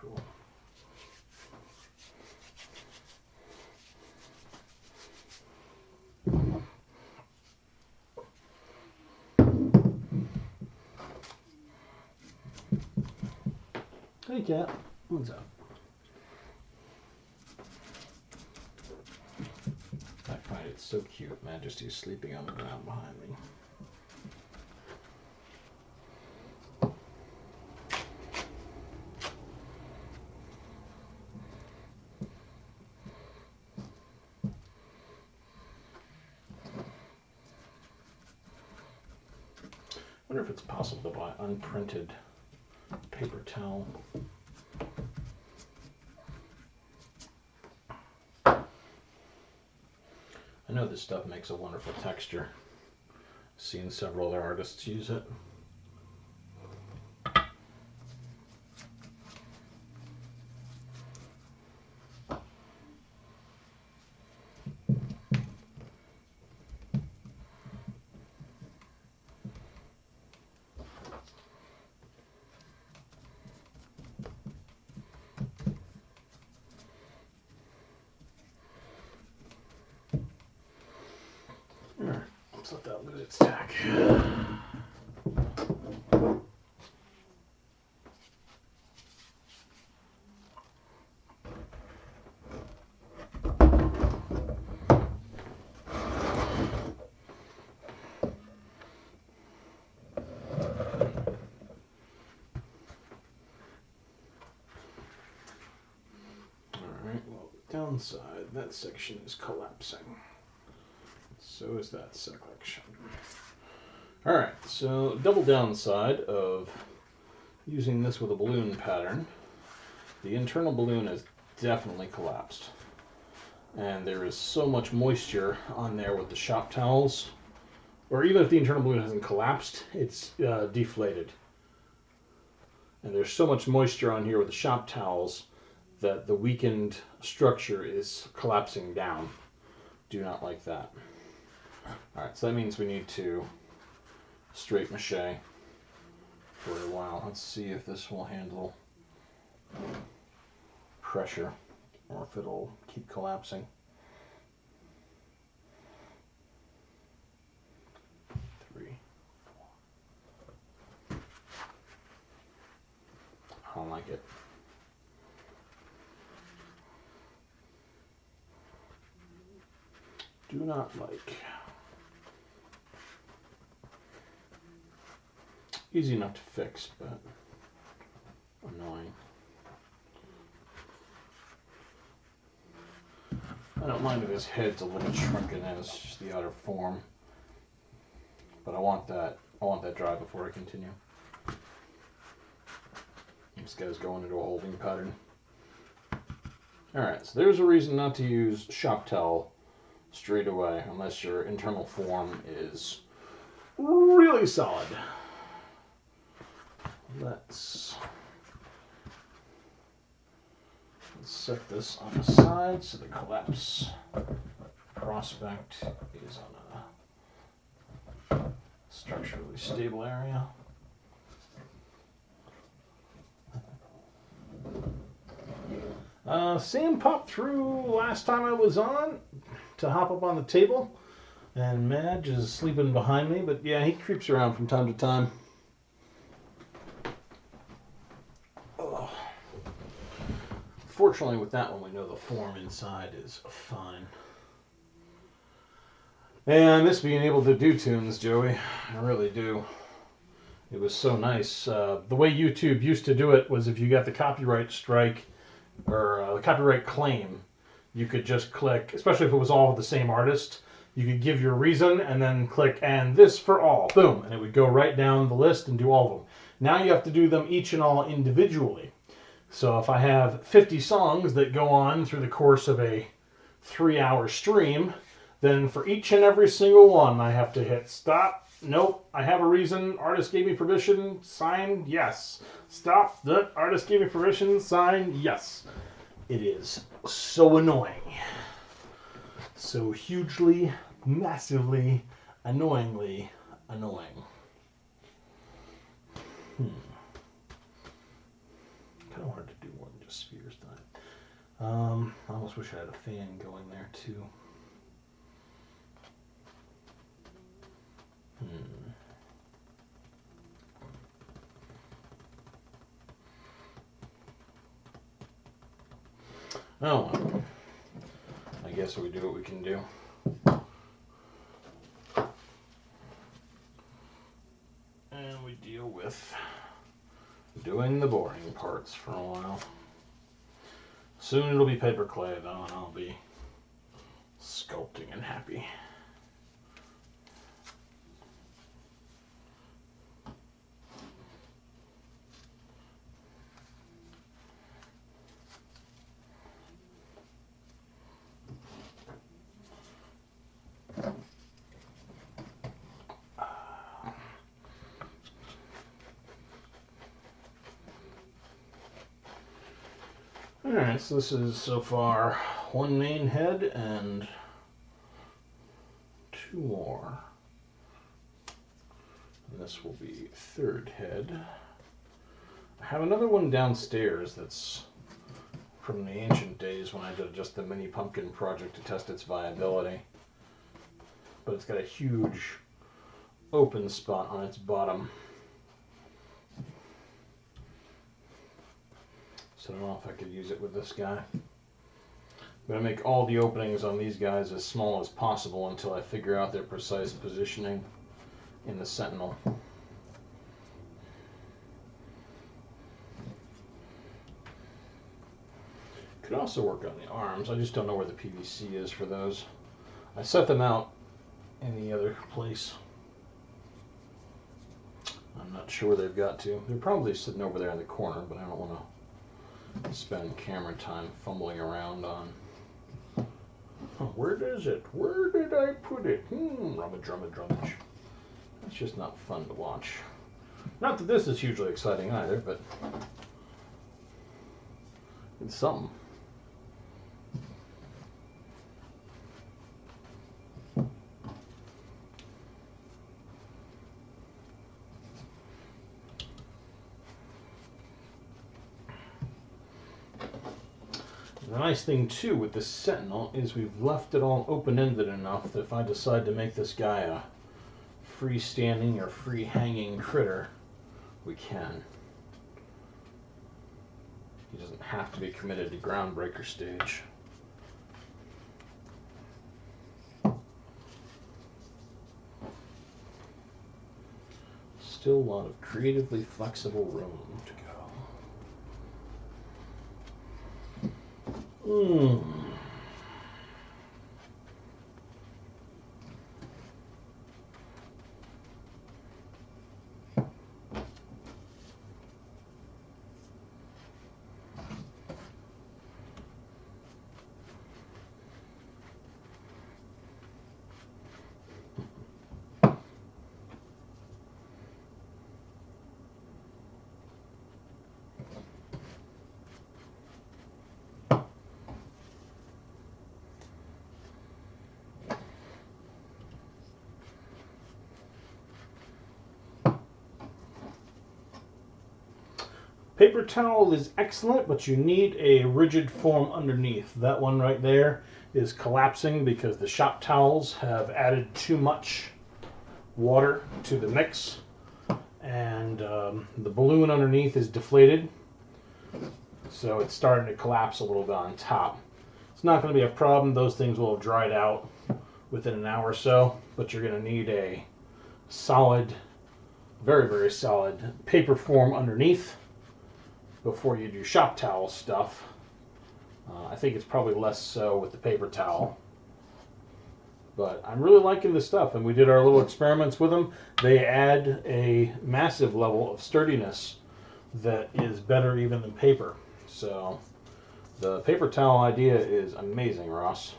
Cool. Hey cat, what's up? I find it so cute. Majesty's sleeping on the ground behind me. I wonder if it's possible to buy unprinted paper towel. I know this stuff makes a wonderful texture. Seen several other artists use it. Alright, let's let that lose its tack. Alright, well, the downside, that section is collapsing. So is that section. Alright, so double downside of using this with a balloon pattern. The internal balloon has definitely collapsed. And there is so much moisture on there with the shop towels. Or even if the internal balloon hasn't collapsed, it's deflated. And there's so much moisture on here with the shop towels that the weakened structure is collapsing down. Do not like that. Alright, so that means we need to straight mache for a while. Let's see if this will handle pressure or if it'll keep collapsing. I don't like it. Do not like. Easy enough to fix, but annoying. I don't mind if his head's a little shrunken as just the outer form, but I want that dry before I continue. This guy's going into a holding pattern. Alright, so there's a reason not to use shop towel straight away unless your internal form is really solid. Let's set this on the side so the collapse prospect is on a structurally stable area. Sam popped through last time I was on to hop up on the table, and Madge is sleeping behind me, but yeah, he creeps around from time to time. Oh. Fortunately with that one we know the form inside is fine. And I miss being able to do tunes, Joey. I really do. It was so nice. The way YouTube used to do it was if you got the copyright strike or the copyright claim, you could just click, especially if it was all the same artist, you could give your reason and then click and this for all, boom, and it would go right down the list and do all of them. Now you have to do them each and all individually. So if I have 50 songs that go on through the course of a 3-hour stream, then for each and every single one I have to hit stop. Nope, I have a reason. Artist gave me permission. Sign, yes. Stop. The artist gave me permission. Sign, yes. It is so annoying. So hugely, massively, annoyingly annoying. Kind of wanted to do more than just spheres tonight. I almost wish I had a fan going there too. Oh well. I guess we do what we can do. And we deal with doing the boring parts for a while. Soon it'll be paper clay though, and I'll be sculpting and happy. Alright, so this is so far one main head and 2 more. And this will be third head. I have another one downstairs that's from the ancient days when I did just the mini pumpkin project to test its viability. But it's got a huge open spot on its bottom. So I don't know if I could use it with this guy. I'm going to make all the openings on these guys as small as possible until I figure out their precise positioning in the Sentinel. Could also work on the arms. I just don't know where the PVC is for those. I set them out in the other place. I'm not sure where they've got to. They're probably sitting over there in the corner, but I don't want to spend camera time fumbling around on. Where is it? Where did I put it? Rummage, rummage, rummage. That's just not fun to watch. Not that this is hugely exciting either, but it's something. the nice thing too with this Sentinel is we've left it all open-ended enough that if I decide to make this guy a freestanding or free hanging critter, we can. He doesn't have to be committed to groundbreaker stage. Still a lot of creatively flexible room to go. Paper towel is excellent, but you need a rigid form underneath. That one right there is collapsing because the shop towels have added too much water to the mix, and the balloon underneath is deflated, so it's starting to collapse a little bit on top. It's not going to be a problem. Those things will have dried out within an hour or so, but you're going to need a solid, very, very solid paper form underneath before you do shop towel stuff. I think it's probably less so with the paper towel. But I'm really liking this stuff, and we did our little experiments with them. They add a massive level of sturdiness that is better even than paper. So the paper towel idea is amazing, Ross.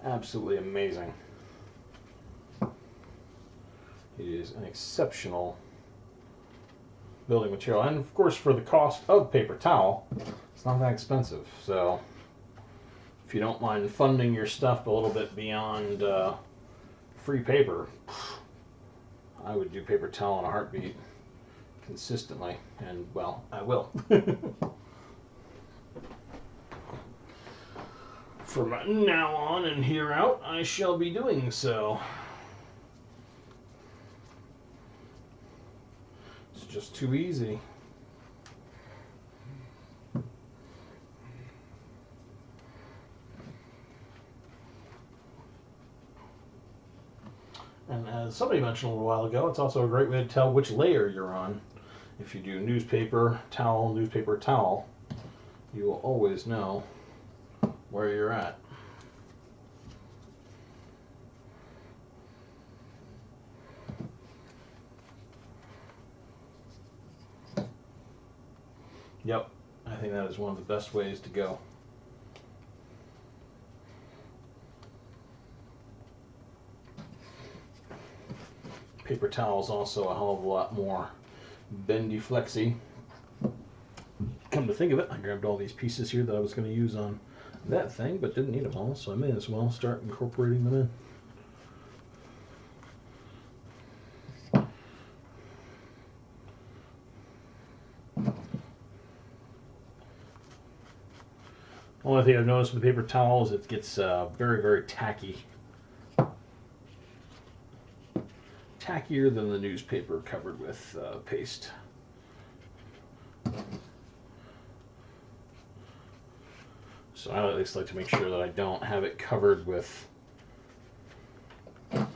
Absolutely amazing. It is an exceptional building material, and of course for the cost of paper towel, it's not that expensive. So if you don't mind funding your stuff a little bit beyond free paper, I would do paper towel in a heartbeat consistently, and well, I will. From now on and here out, I shall be doing so. It's just too easy. And as somebody mentioned a little while ago, it's also a great way to tell which layer you're on. If you do newspaper, towel, you will always know where you're at. Yep, I think that is one of the best ways to go. Paper towel is also a hell of a lot more bendy flexy. Come to think of it, I grabbed all these pieces here that I was going to use on that thing, but didn't need them all, so I may as well start incorporating them in. Only thing I've noticed with paper towel is it gets very, very tacky. Tackier than the newspaper covered with paste. So I at least like to make sure that I don't have it covered with... I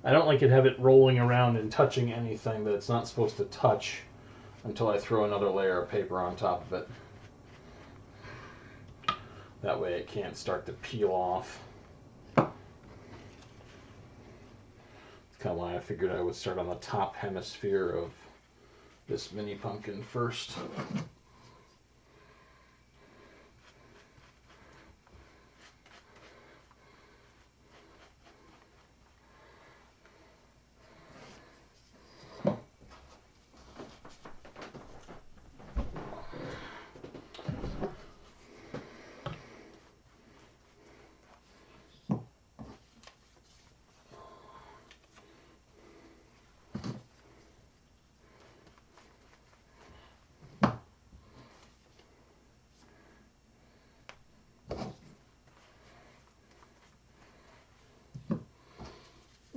don't like to have it rolling around and touching anything that it's not supposed to touch until I throw another layer of paper on top of it. That way it can't start to peel off. It's kind of why I figured I would start on the top hemisphere of this mini pumpkin first.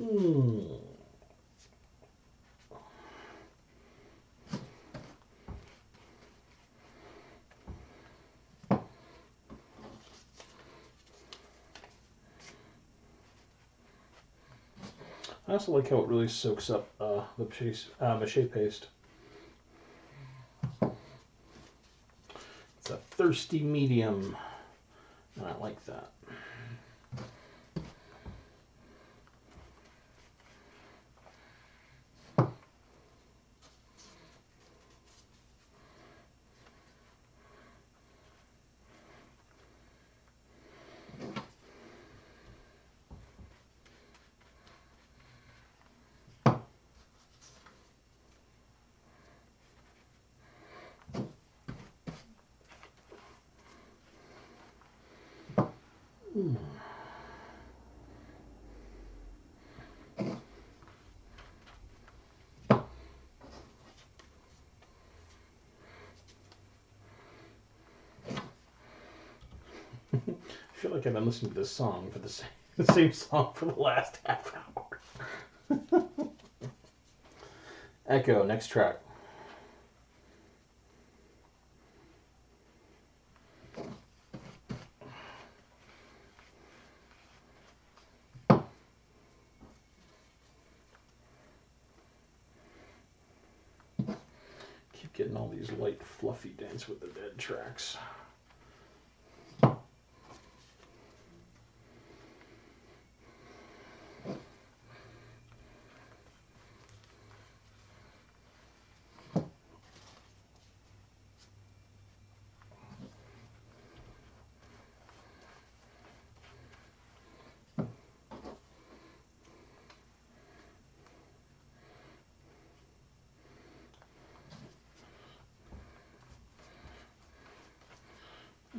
I also like how it really soaks up the mache paste. It's a thirsty medium, and I like that. I feel like I've been listening to this song for the same song for the last half hour. Echo, next track. Keep getting all these light, fluffy Dance with the Dead tracks.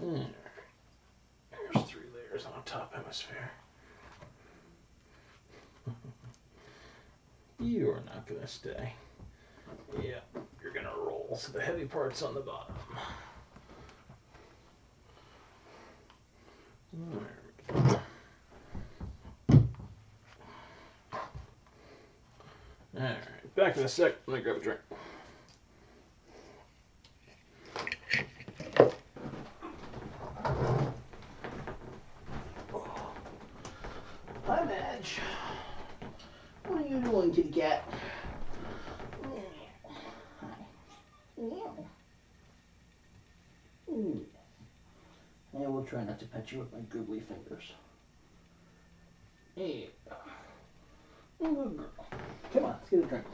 There's 3 layers on a top hemisphere. You're not gonna stay. Yeah, you're gonna roll, so the heavy part's on the bottom. There we go. Alright, back in a sec. Let me grab a drink. Hi, Madge. What are you doing, kitty cat? Yeah, we'll try not to pet you with my googly fingers. Yeah. Good girl. Come on, let's get a drink.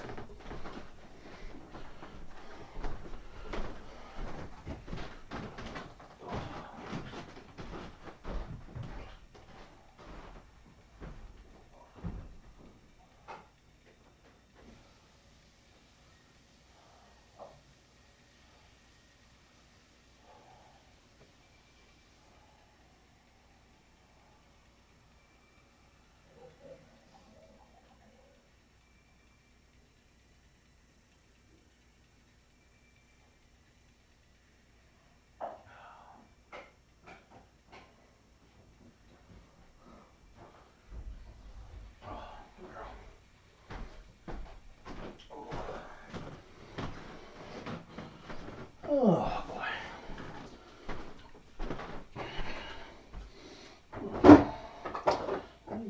Oh, boy.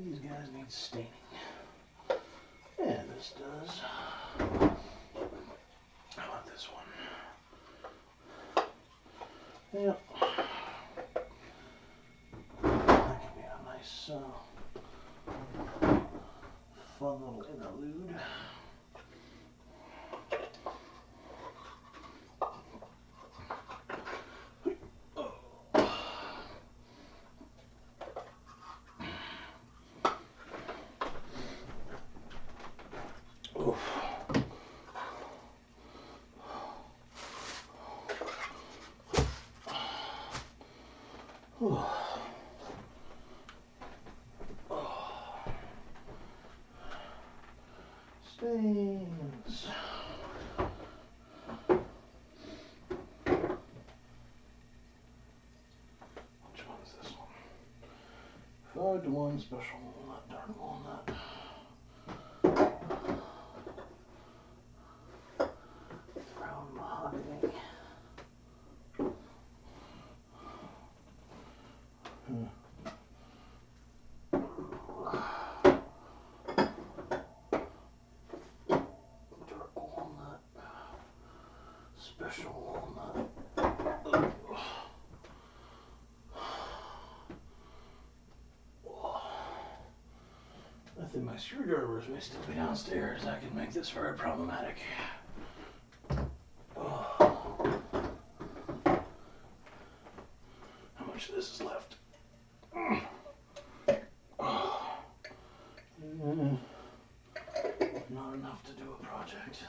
These guys need staining. And this does. How about this one? Yep. That could be a nice, fun little interlude. Stains. Which one's this one? 5-to-1 special walnut, dark walnut. special nut. I think my screwdrivers may still be downstairs. That can make this very problematic. How much of this is left? Not enough to do a project.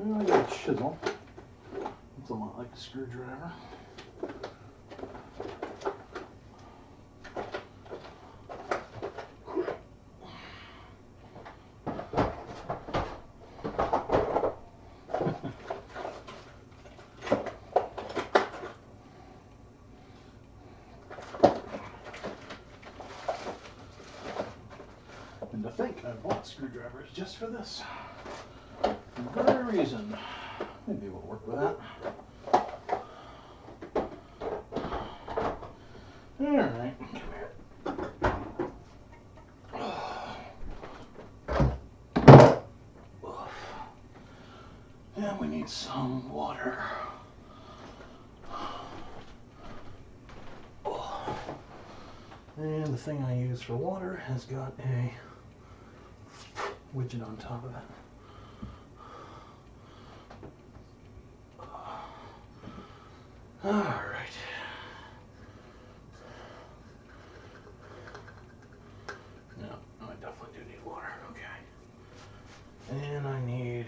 I got a chisel. It's a lot like a screwdriver. And to think I bought screwdrivers just for this very reason. Maybe we'll work with that. Alright, come here. And we need some water. And the thing I use for water has got a widget on top of it. Alright. No, I definitely do need water. Okay. And I need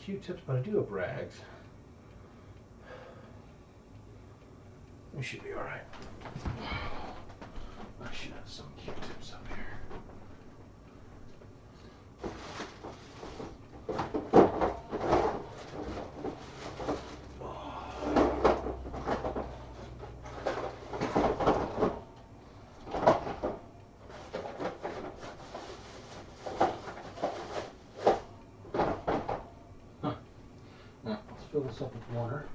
Q-tips, but I do have rags. We should be alright. I should have some Q-tips up here. Now, let's fill this up with water.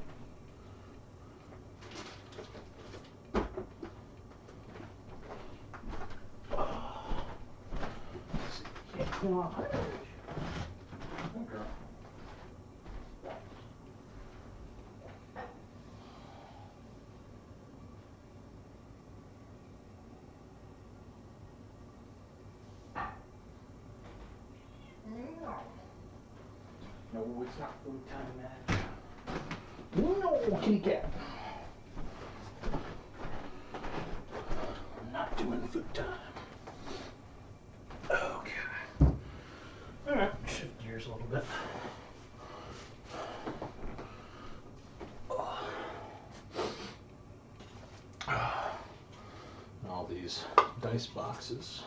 Can't clean off my edge. Okay. No, it's not food time, man. No, kitty cat. I'm not doing food time. Okay. Alright, shift gears a little bit. All these dice boxes.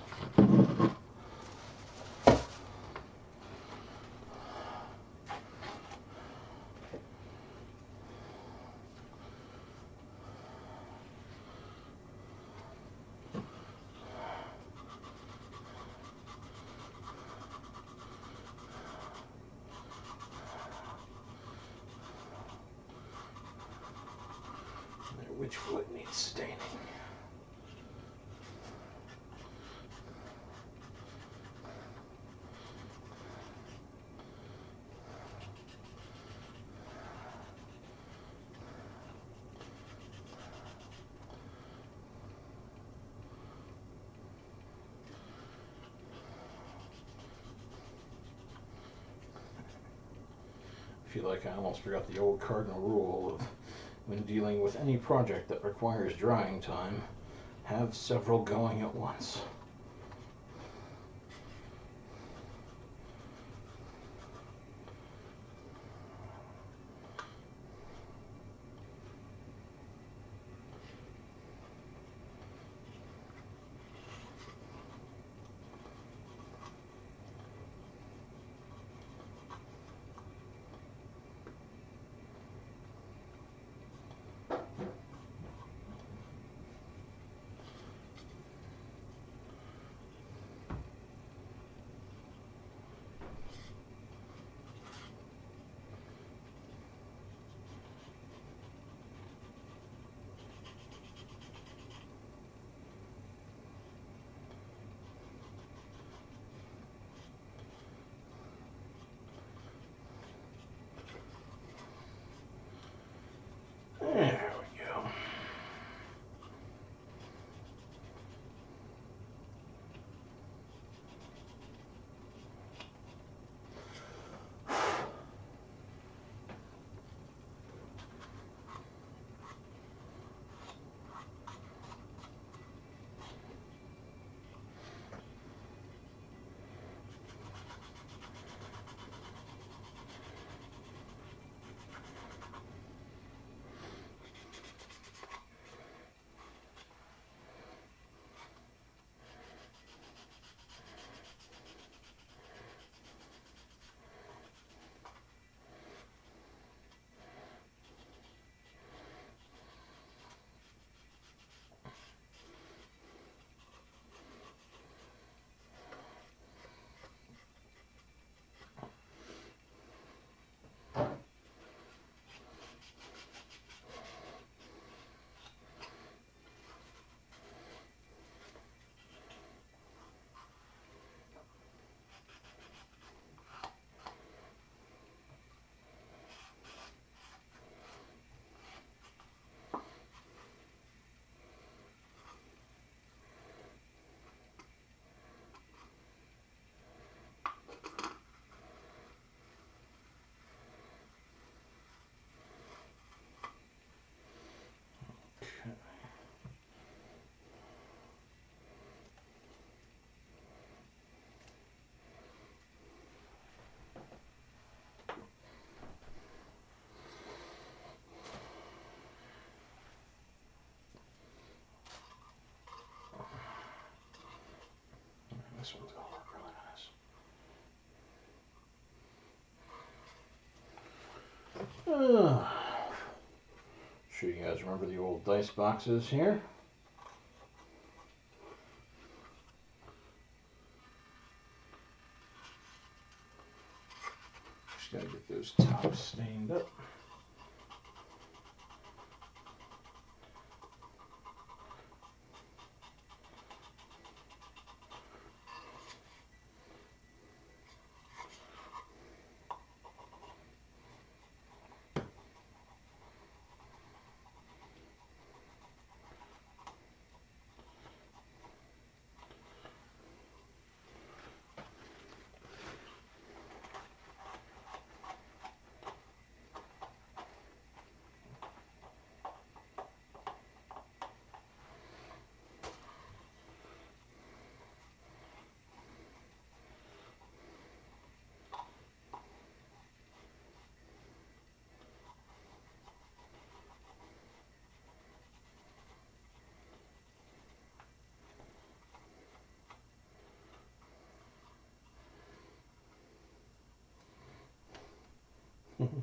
Which foot needs staining? I feel like I almost forgot the old cardinal rule of when dealing with any project that requires drying time, have several going at once. Sure you guys remember the old dice boxes here. Just gotta get those tops stained up.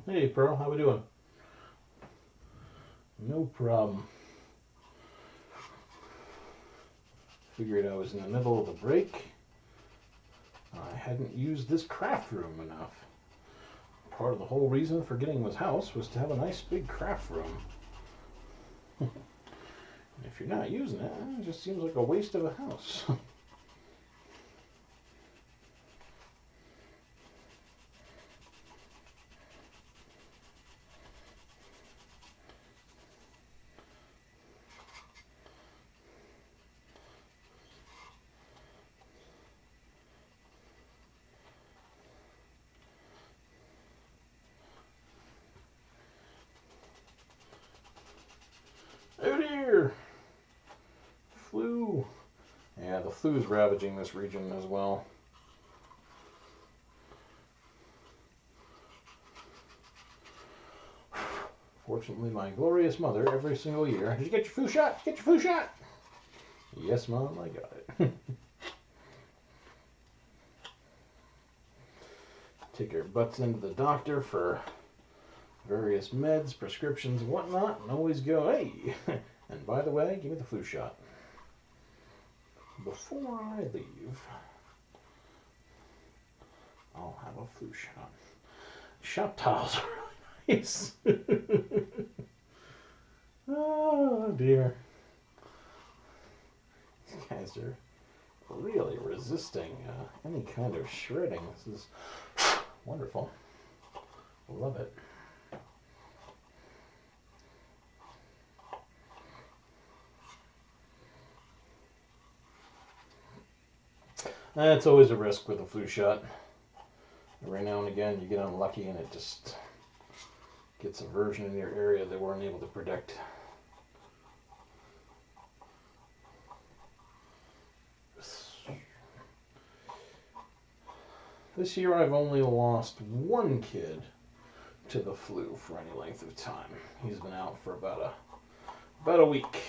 Hey Pearl, how we doing? No problem. Figured I was in the middle of a break. I hadn't used this craft room enough. Part of the whole reason for getting this house was to have a nice big craft room. If you're not using it, it just seems like a waste of a house. Oh dear! Flu. Yeah, the flu is ravaging this region as well. Fortunately, my glorious mother, every single year, did you get your flu shot? Get your flu shot! Yes, Mom, I got it. Take our butts into the doctor for various meds, prescriptions, and whatnot, and always go, hey! And by the way, give me the flu shot. Before I leave, I'll have a flu shot. Shop towels are really nice. Oh dear. These guys are really resisting any kind of shredding. This is wonderful. Love it. It's always a risk with a flu shot. Every now and again you get unlucky and it just gets a version in your area they weren't able to predict. This year I've only lost one kid to the flu for any length of time. He's been out for about a week.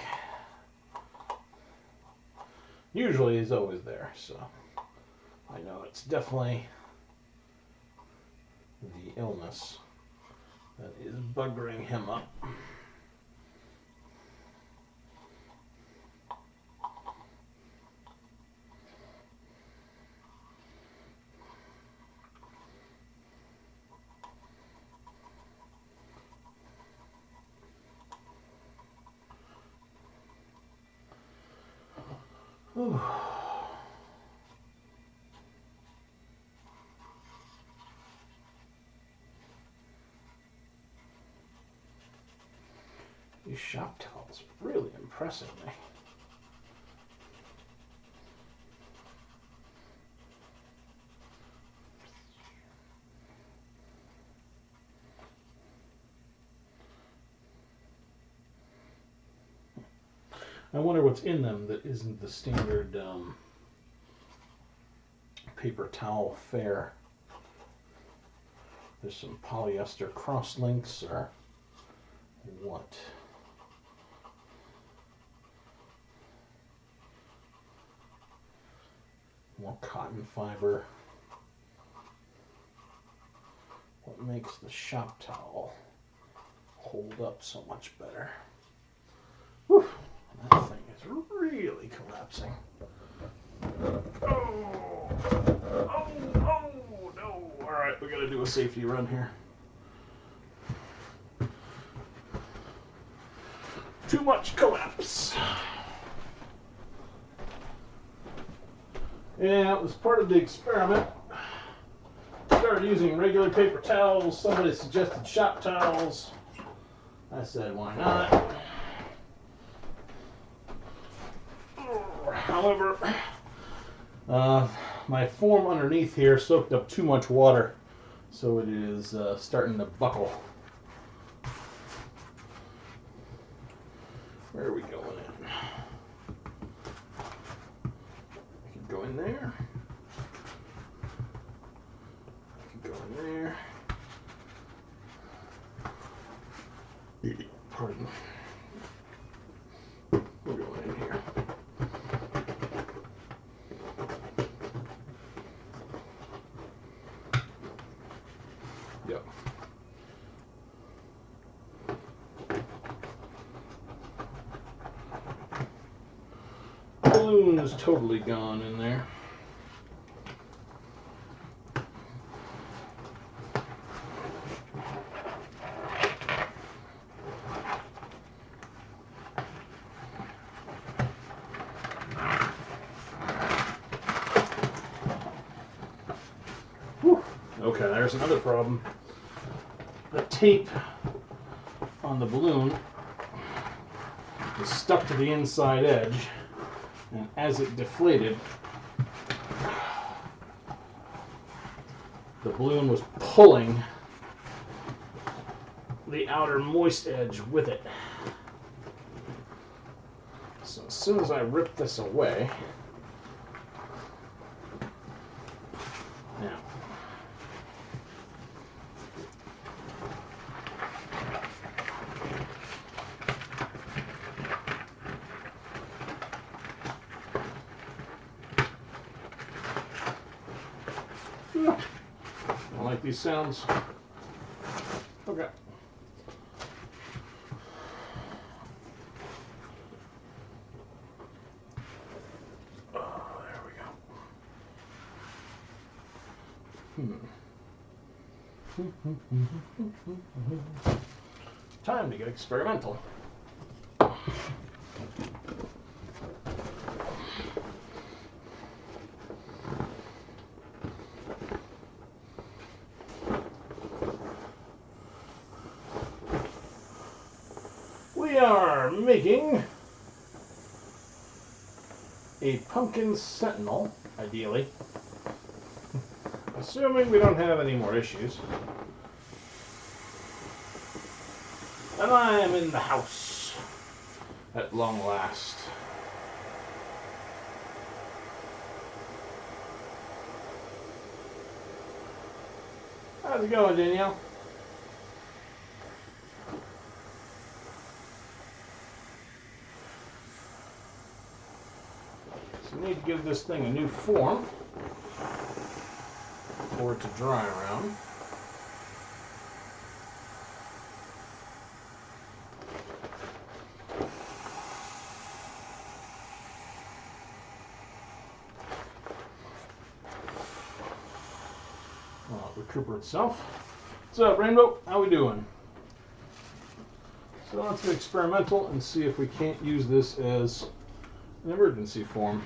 Usually he's always there, so I know it's definitely the illness that is buggering him up. Whew. These shop towels really impressing me. I wonder what's in them that isn't the standard paper towel fare. There's some polyester cross links or what? More cotton fiber. What makes the shop towel hold up so much better. Whew, that thing is really collapsing. Oh, no. All right, we got to do a safety run here. Too much collapse. Yeah, it was part of the experiment. Started using regular paper towels. Somebody suggested shop towels. I said, why not? However, my form underneath here soaked up too much water, so it is starting to buckle. Where are we going in? I could go in there. I could go in there. Pardon. We're going in here. Yep. Balloon is totally gone in there. Whew. Okay, there's another problem. The tape on the balloon is stuck to the inside edge, and as it deflated, the balloon was pulling the outer moist edge with it. So as soon as I rip this away, now, I like these sounds. Okay. Oh, there we go. Time to get experimental. We are making a Pumpkin Sentinel, ideally. Assuming we don't have any more issues. And I am in the house at long last. How's it going, Danielle? So we need to give this thing a new form for it to dry around. Well, recuperate itself. What's up, Rainbow? How we doing? So let's get experimental and see if we can't use this as an emergency form.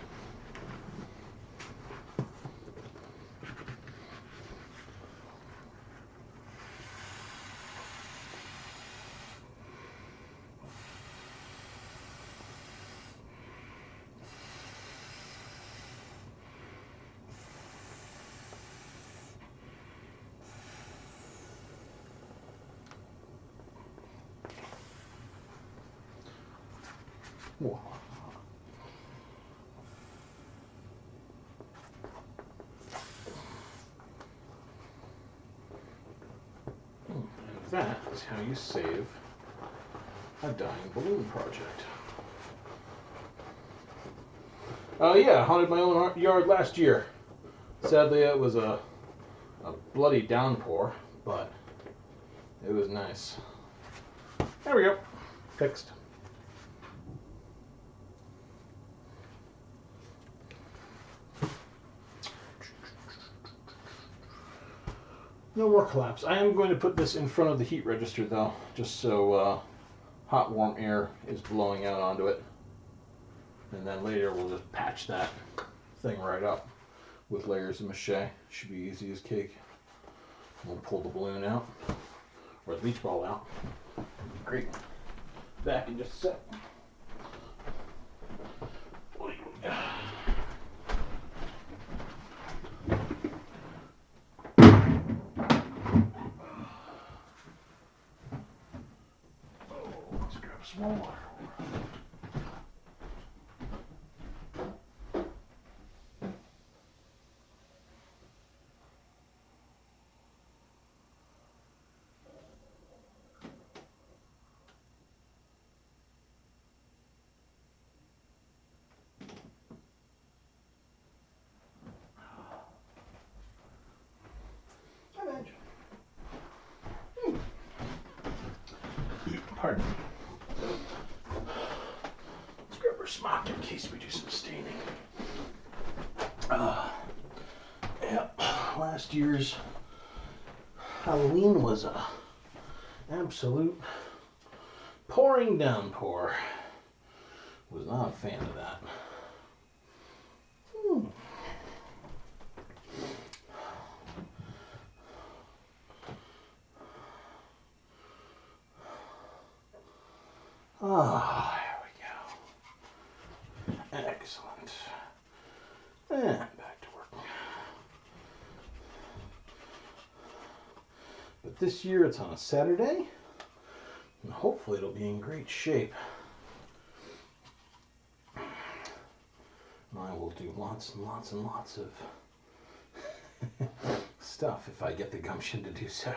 Whoa. And that is how you save a dying balloon project. Yeah, I haunted my own yard last year. Sadly, it was a bloody downpour, but it was nice. There we go. Fixed. No more collapse. I am going to put this in front of the heat register though, just so hot warm air is blowing out onto it. And then later we'll just patch that thing right up with layers of mache. Should be easy as cake. We'll pull the balloon out, or the beach ball out. Great. Back in just a sec. Let's grab some more water. Pardon me. Let's grab our smock in case we do some staining. Yeah, last year's Halloween was a absolute pouring downpour. Was not a fan of that. Ah, there we go. Excellent. And back to work. But this year it's on a Saturday, and hopefully it'll be in great shape. I will do lots and lots and lots of stuff if I get the gumption to do so.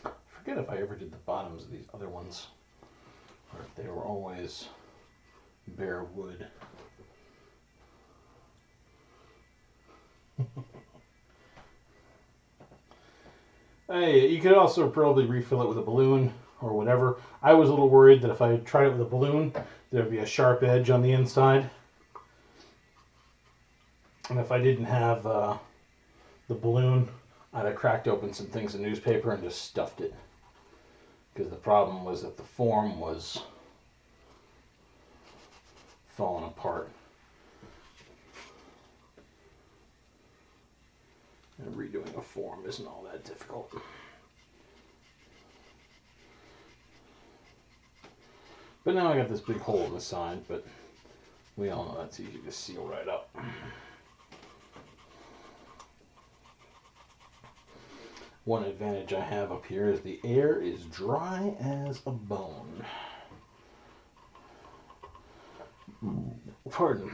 I forget if I ever did the bottoms of these other ones, or if they were always bare wood. Hey, you could also probably refill it with a balloon or whatever. I was a little worried that if I tried it with a balloon, there'd be a sharp edge on the inside. And if I didn't have the balloon, I'd have cracked open some things in newspaper and just stuffed it. Because the problem was that the form was falling apart. And redoing a form isn't all that difficult. But now I got this big hole in the side, but we all know that's easy to seal right up. One advantage I have up here is the air is dry as a bone. Pardon.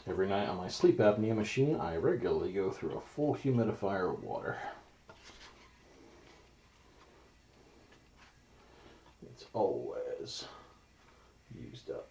Every night on my sleep apnea machine, I regularly go through a full humidifier of water. It's always used up.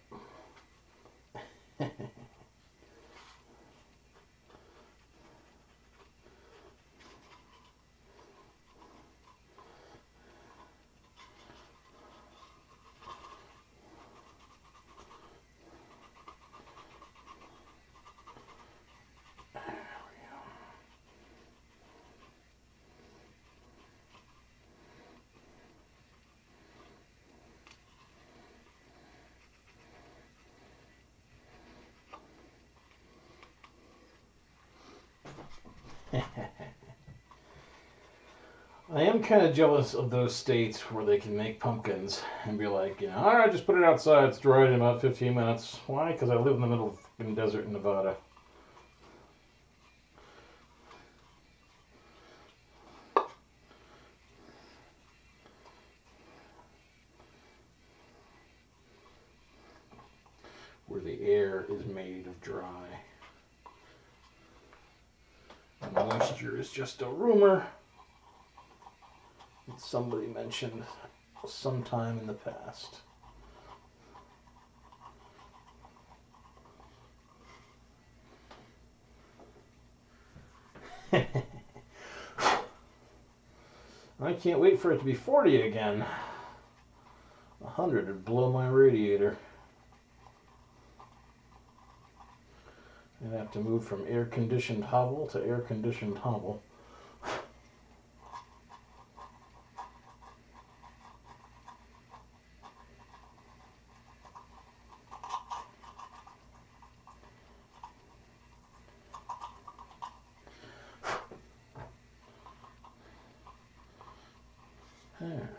I am kind of jealous of those states where they can make pumpkins and be like, you know, all right, just put it outside. It's dried in about 15 minutes. Why? Because I live in the middle of the desert in Nevada. moisture is just a rumor that somebody mentioned sometime in the past. I can't wait for it to be 40 again. 100 would blow my radiator. I'd have to move from air-conditioned hovel to air-conditioned hovel. Alright.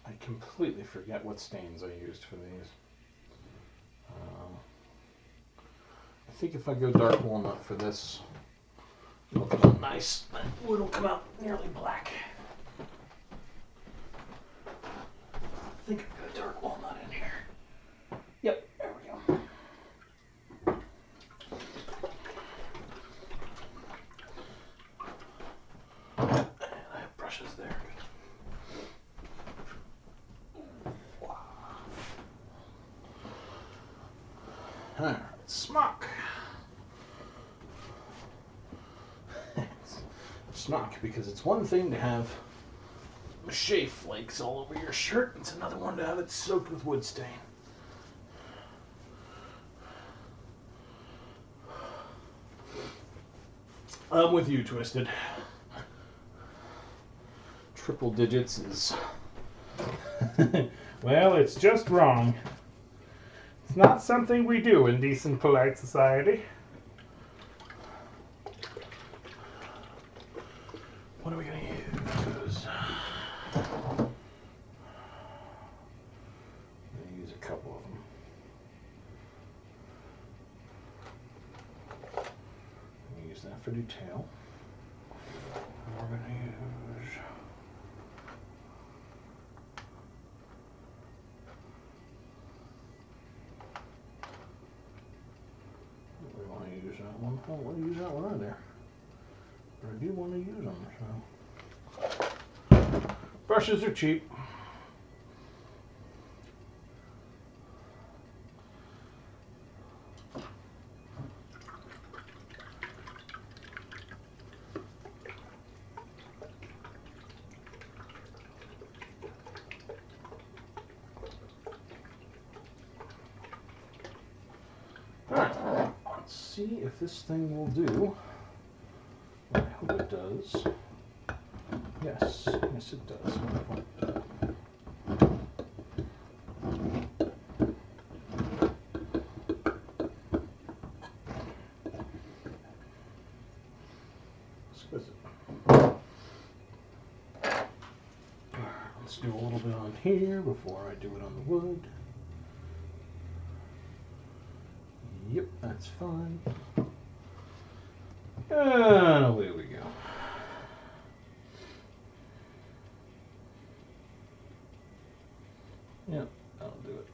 I completely forget what stains I used for these. I think if I go dark walnut for this, it'll come out nice. That wood will come out nearly black. I think I've got dark walnut in here. Yep, there we go. And I have brushes there. Alright, smock. Smock, because it's one thing to have shea flakes all over your shirt, it's another one to have it soaked with wood stain. I'm with you, Twisted. Triple digits is... well, it's just wrong. It's not something we do in decent, polite society. What are we going to use? I'm going to use a couple of them. I'm going to use that for detail. And we're going to use... we want to use that one. I don't want to use that one either. But I do want to use them, so. Brushes are cheap. Alright, let's see if this thing will do. I hope it does. Yes, yes it does. Wonderful. Exquisite. Let's do a little bit on here before I do it on the wood. Yep, that's fine. And away we go. Yep, that'll do it.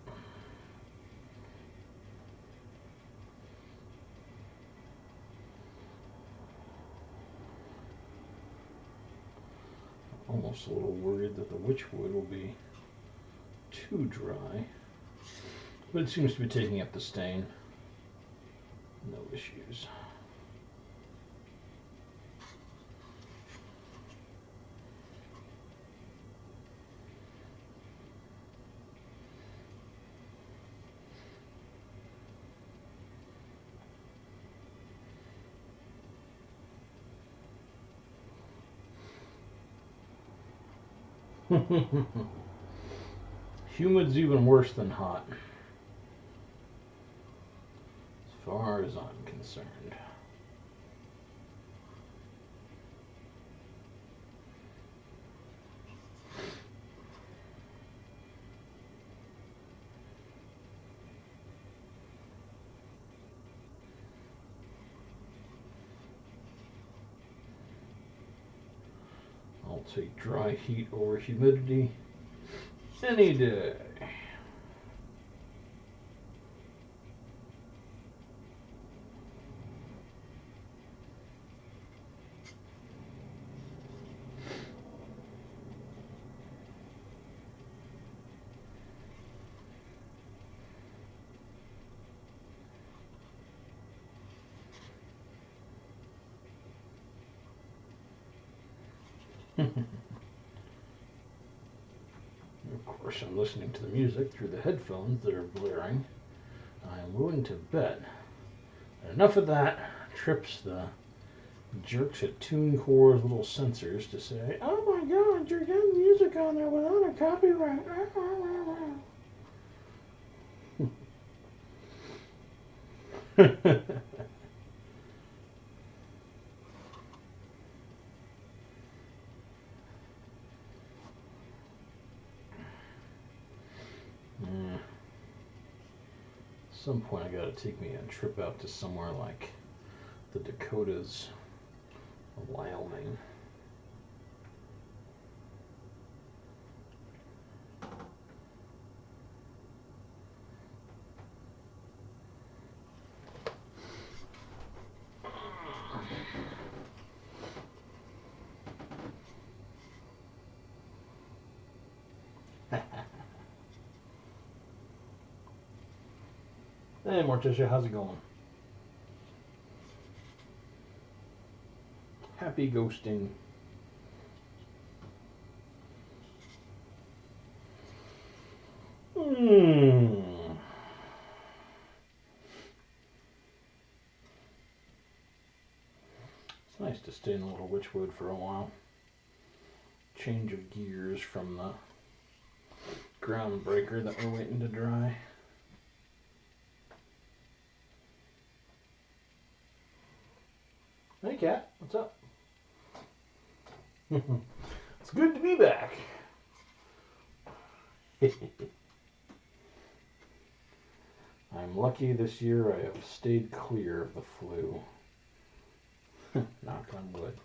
Almost a little worried that the witchwood will be too dry, but it seems to be taking up the stain. No issues. Humid's even worse than hot, as far as I'm concerned. Take dry heat over humidity any day. Of course, I'm listening to the music through the headphones that are blaring. I am willing to bet that enough of that trips the jerks at TuneCore's little sensors to say, "Oh my God, you're getting music on there without a copyright." At some point, I gotta take me a trip out to somewhere like the Dakotas or Wyoming. Hey, Morticia, how's it going? Happy ghosting. It's nice to stay in the little witchwood for a while. Change of gears from the groundbreaker that we're waiting to dry. Hey, Cat, what's up? It's good to be back. I'm lucky this year I have stayed clear of the flu. Knock on wood.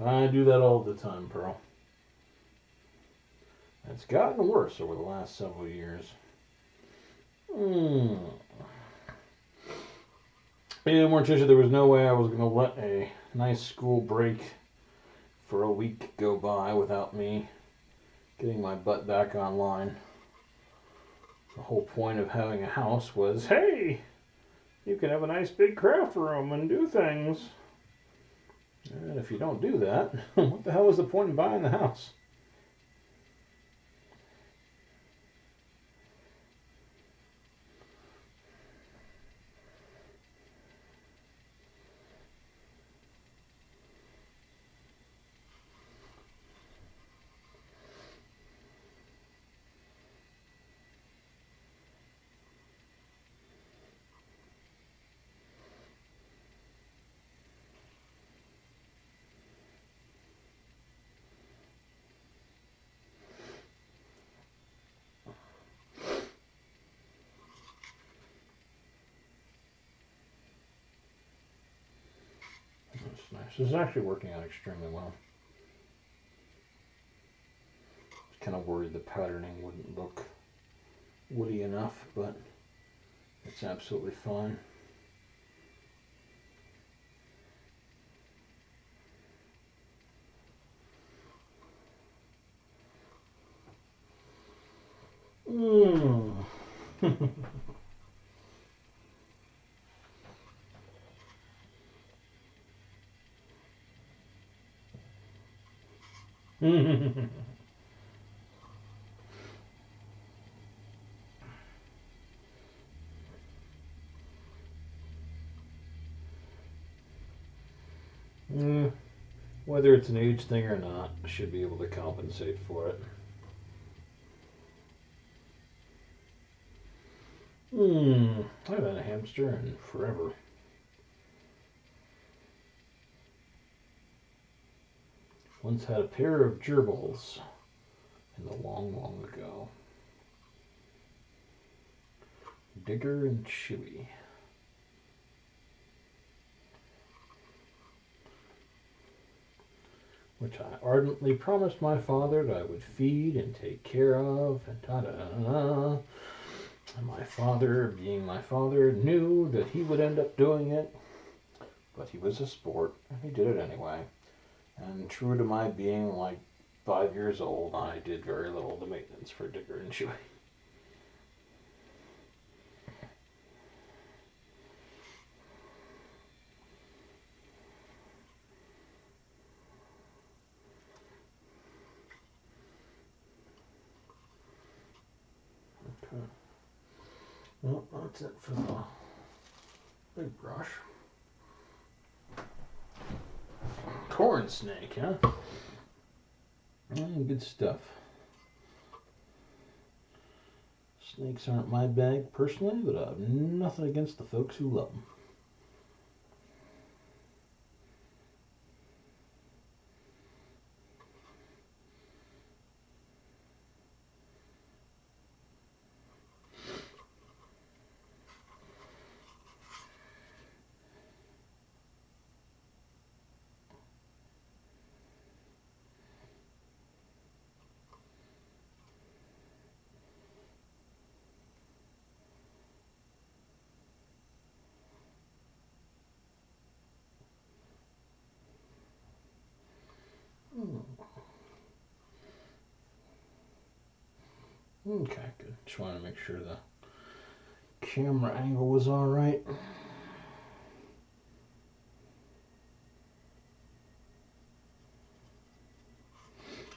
I do that all the time, Pearl. It's gotten worse over the last several years. Yeah, Morticia, there was no way I was going to let a nice school break for a week go by without me getting my butt back online. The whole point of having a house was, hey, you can have a nice big craft room and do things. And if you don't do that, what the hell is the point in buying the house? That's nice. This is actually working out extremely well. I was kind of worried the patterning wouldn't look woody enough, but it's absolutely fine. Whether it's an age thing or not, I should be able to compensate for it. I haven't had a hamster in forever. Once had a pair of gerbils in the long, long ago. Digger and Chewy. which I ardently promised my father that I would feed and take care of, and ta-da. And my father, being my father, knew that he would end up doing it, but he was a sport, and he did it anyway. And true to my being like 5 years old, I did very little of the maintenance for Digger and Chewy. Okay. Well, that's it for the big brush. Corn snake, huh? Good stuff. Snakes aren't my bag personally, but I have nothing against the folks who love them. Okay, good. Just wanted to make sure the camera angle was all right.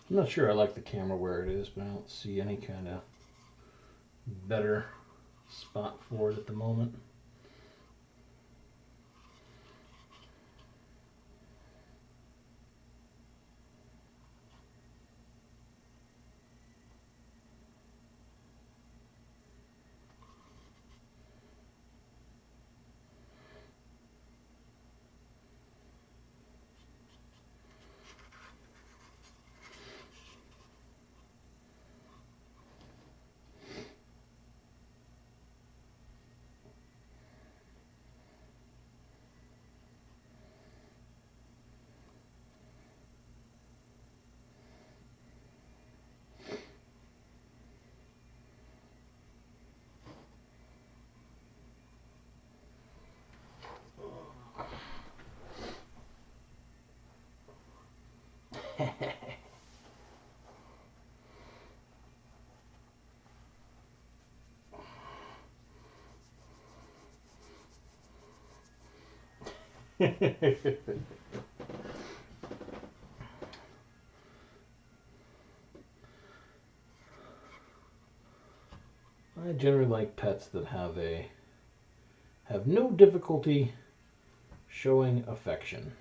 I'm not sure I like the camera where it is, but I don't see any kind of better spot for it at the moment. I generally like pets that have no difficulty showing affection.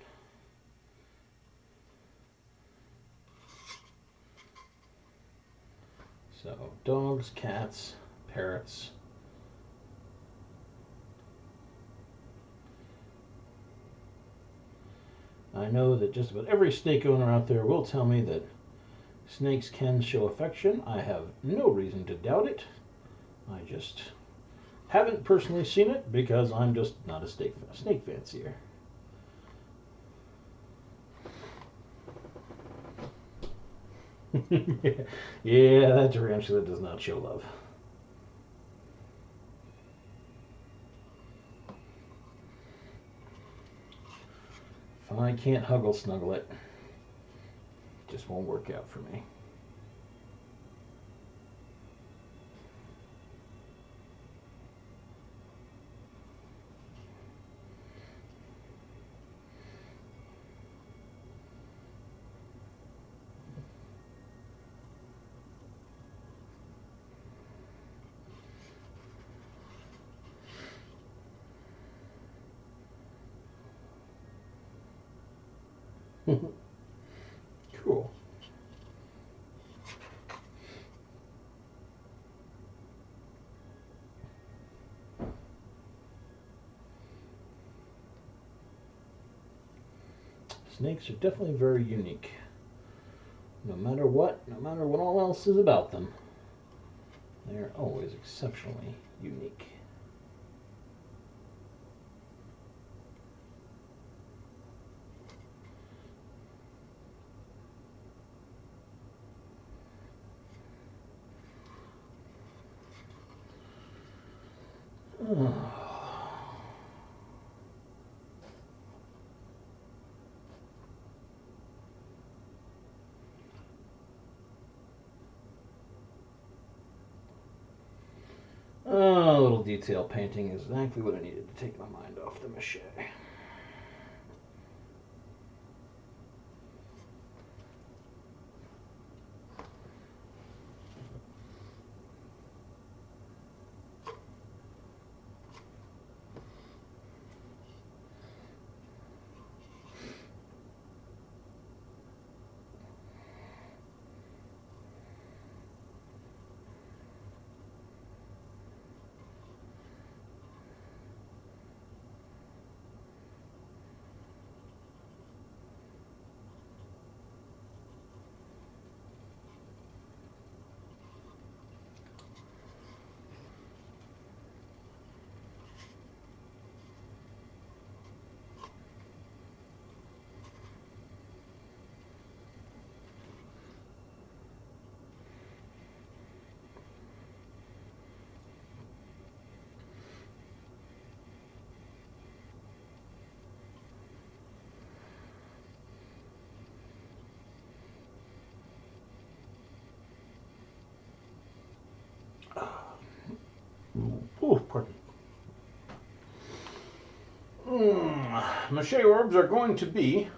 So dogs, cats, parrots. I know that just about every snake owner out there will tell me that snakes can show affection. I have no reason to doubt it. I just haven't personally seen it because I'm just not a snake fancier. Yeah, that tarantula does not show love. If I can't huggle snuggle it, it just won't work out for me. Cool. Snakes are definitely very unique. No matter what all else is about them, they are always exceptionally unique. A little detail painting is exactly what I needed to take my mind off the mache. Oh, pardon. Mache orbs are going to be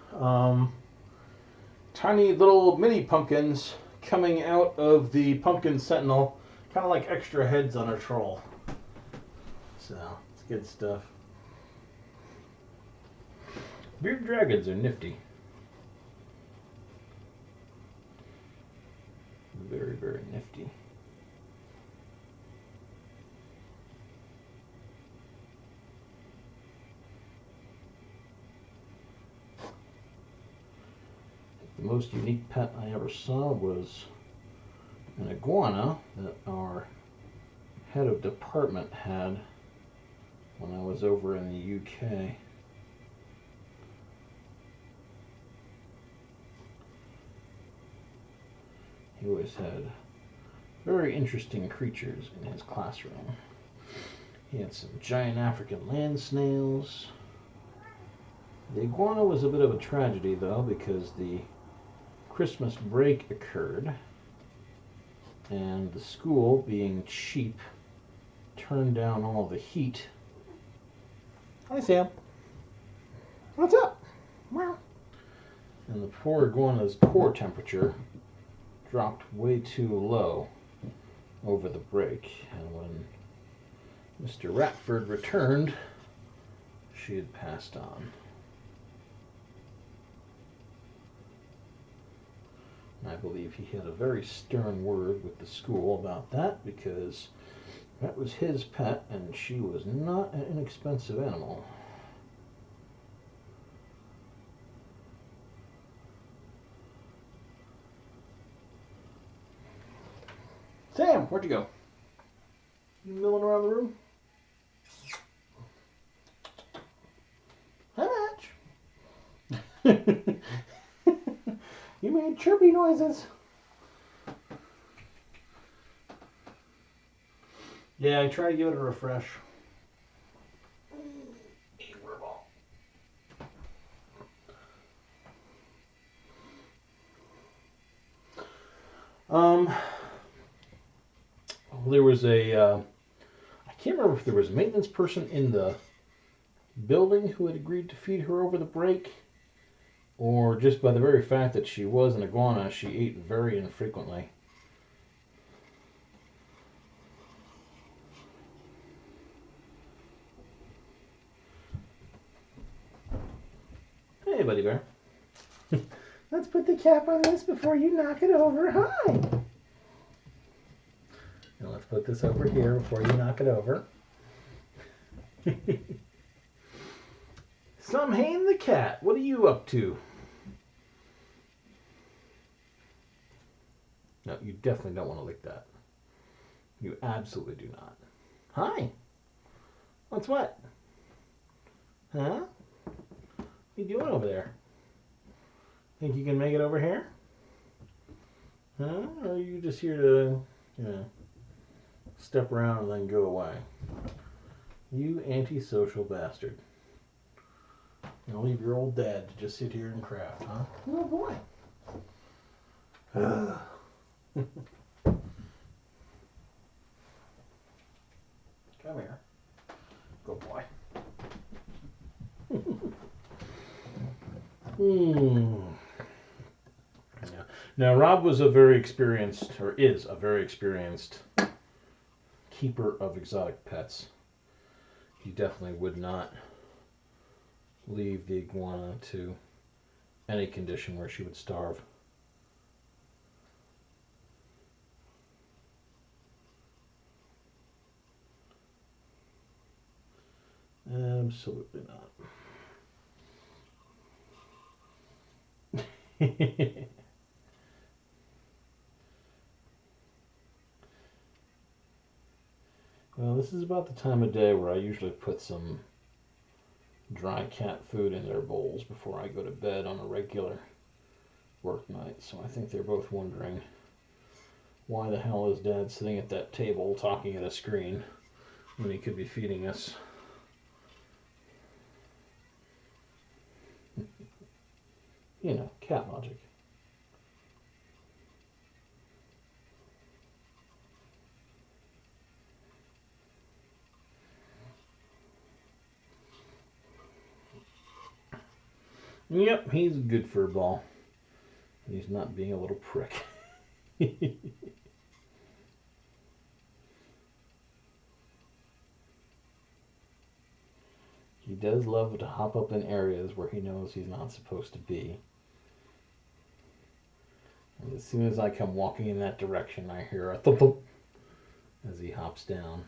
tiny little mini pumpkins coming out of the Pumpkin Sentinel, kind of like extra heads on a troll. So, it's good stuff. Beard dragons are nifty. Very, very nifty. The most unique pet I ever saw was an iguana that our head of department had when I was over in the UK. He always had very interesting creatures in his classroom. He had some giant African land snails. The iguana was a bit of a tragedy, though, because the Christmas break occurred, and the school, being cheap, turned down all the heat. Hi, Sam. What's up? Wow. And the poor iguana's core temperature dropped way too low over the break, and when Mr. Ratford returned, she had passed on. I believe he had a very stern word with the school about that, because that was his pet and she was not an inexpensive animal. Sam, where'd you go? You milling around the room? Hi, Match. You made chirpy noises. Yeah, I try to give it a refresh. There was I can't remember if there was a maintenance person in the building who had agreed to feed her over the break, or just by the very fact that she was an iguana, she ate very infrequently. Hey, buddy bear. Let's put the cap on this before you knock it over. Hi! And let's put this over here before you knock it over. Samhain the cat, what are you up to? No, you definitely don't want to lick that. You absolutely do not. Hi! What's what? Huh? What are you doing over there? Think you can make it over here? Huh? Or are you just here to, step around and then go away? You antisocial bastard. You'll leave your old dad to just sit here and craft, huh? Oh boy. Come here. Good boy. Yeah. Now, Rob was a very experienced, or is a very experienced keeper of exotic pets. He definitely would not leave the iguana to any condition where she would starve. Absolutely not. Well, this is about the time of day where I usually put some dry cat food in their bowls before I go to bed on a regular work night. So I think they're both wondering, why the hell is Dad sitting at that table talking at a screen when he could be feeding us? You know, cat logic. Yep, he's a good fur ball. He's not being a little prick. He does love to hop up in areas where he knows he's not supposed to be. And as soon as I come walking in that direction, I hear a thump thump as he hops down.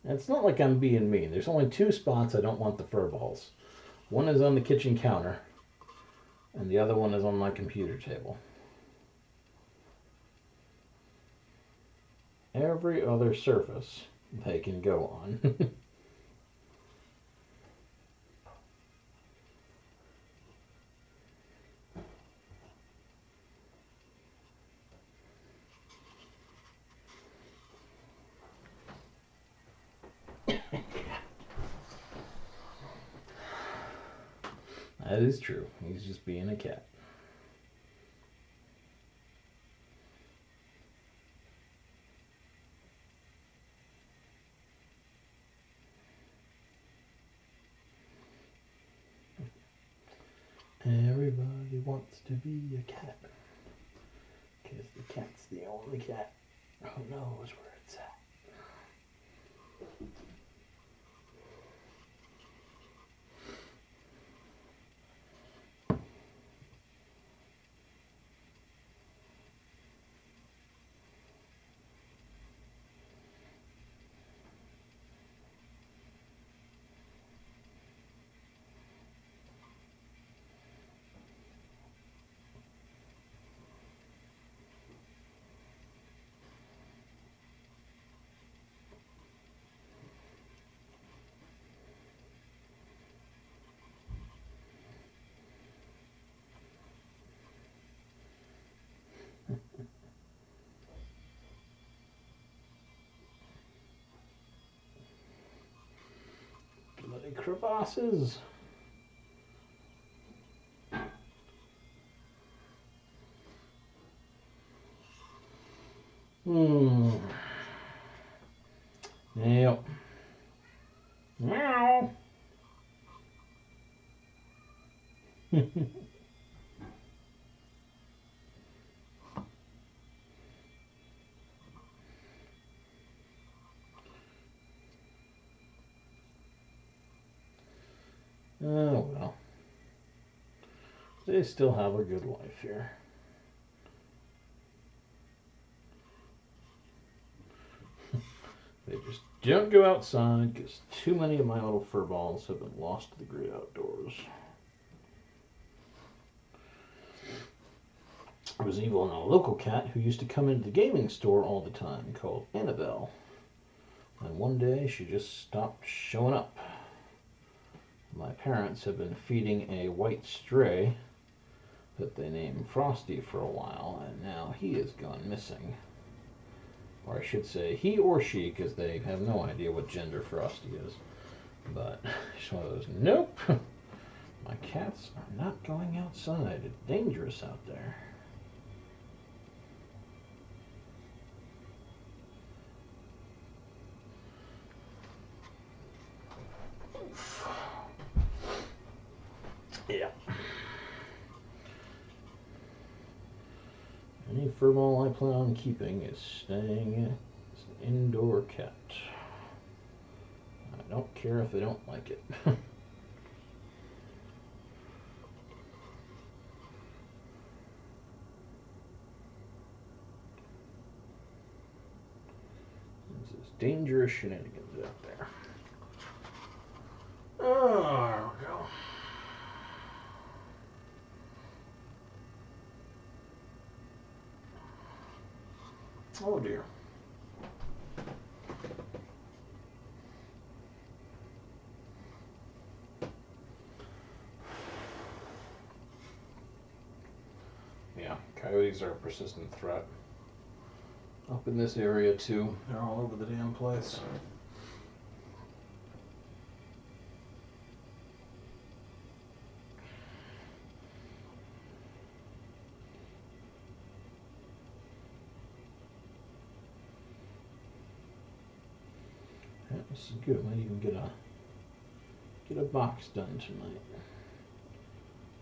And it's not like I'm being mean. There's only two spots I don't want the fur balls. One is on the kitchen counter, and the other one is on my computer table. Every other surface they can go on. That is true. He's just being a cat. Everybody wants to be a cat. Because the cat's the only cat who knows where it's at. Bloody crevasses. Yep. Meow. Oh well. They still have a good life here. They just don't go outside because too many of my little fur balls have been lost to the great outdoors. There was even a local cat who used to come into the gaming store all the time called Annabelle. And one day she just stopped showing up. My parents have been feeding a white stray that they named Frosty for a while, and now he has gone missing. Or I should say he or she, because they have no idea what gender Frosty is. But she's one of those, nope, my cats are not going outside. It's dangerous out there. Yeah. Any fur ball I plan on keeping is staying as an indoor cat. I don't care if they don't like it. This is dangerous shenanigans out there. Oh, there we go. Oh dear. Yeah, coyotes are a persistent threat. Up in this area too. They're all over the damn place. Yeah, this is good. Might even get a box done tonight.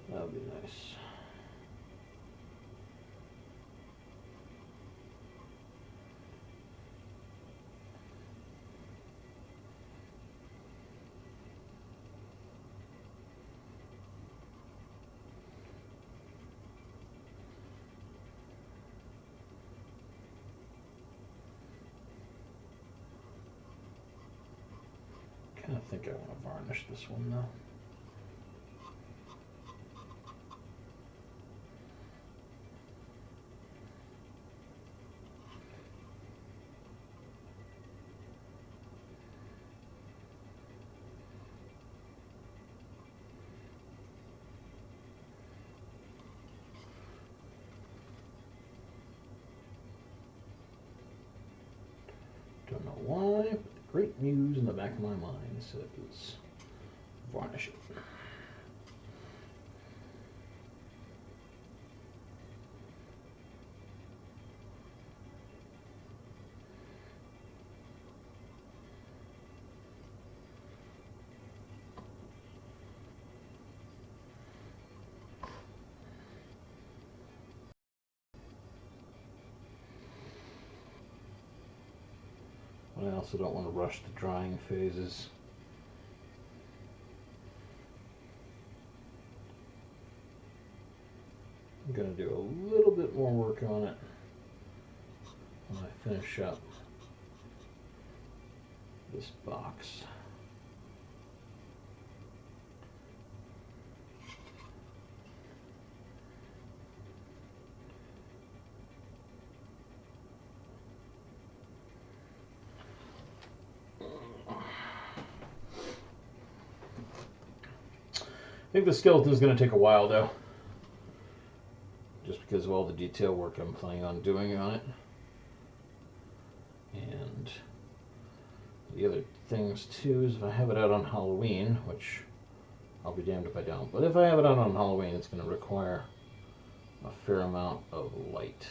That'll be nice. I think I want to varnish this one though. Don't know why, but the great news in the back of my mind says varnish it. I also don't want to rush the drying phases. I'm going to do a little bit more work on it when I finish up this box. I think the skeleton is going to take a while though, just because of all the detail work I'm planning on doing on it. And the other things too is if I have it out on Halloween, which I'll be damned if I don't, but if I have it out on Halloween, it's going to require a fair amount of light.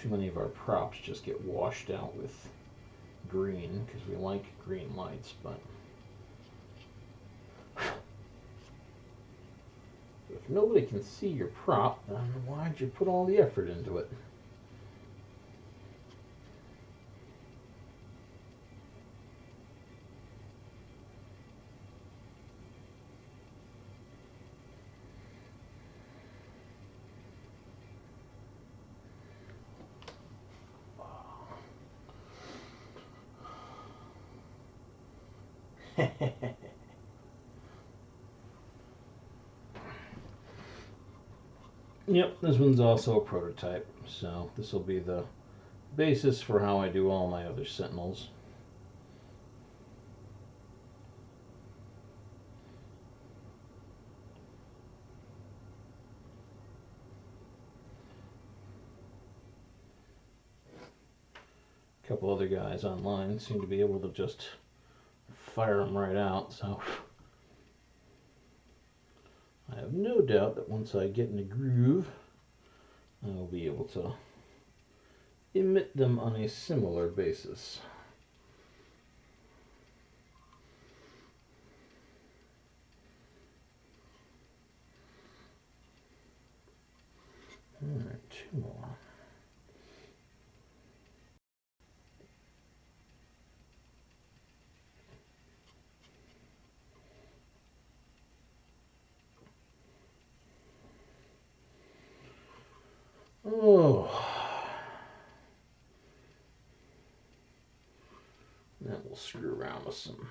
Too many of our props just get washed out with green because we like green lights, but if nobody can see your prop, then why'd you put all the effort into it? Yep, this one's also a prototype, so this will be the basis for how I do all my other Sentinels. A couple other guys online seem to be able to just fire them right out, so I have no doubt that once I get in the groove, I'll be able to emit them on a similar basis. Alright, 2 more. Oh. Then we'll screw around with some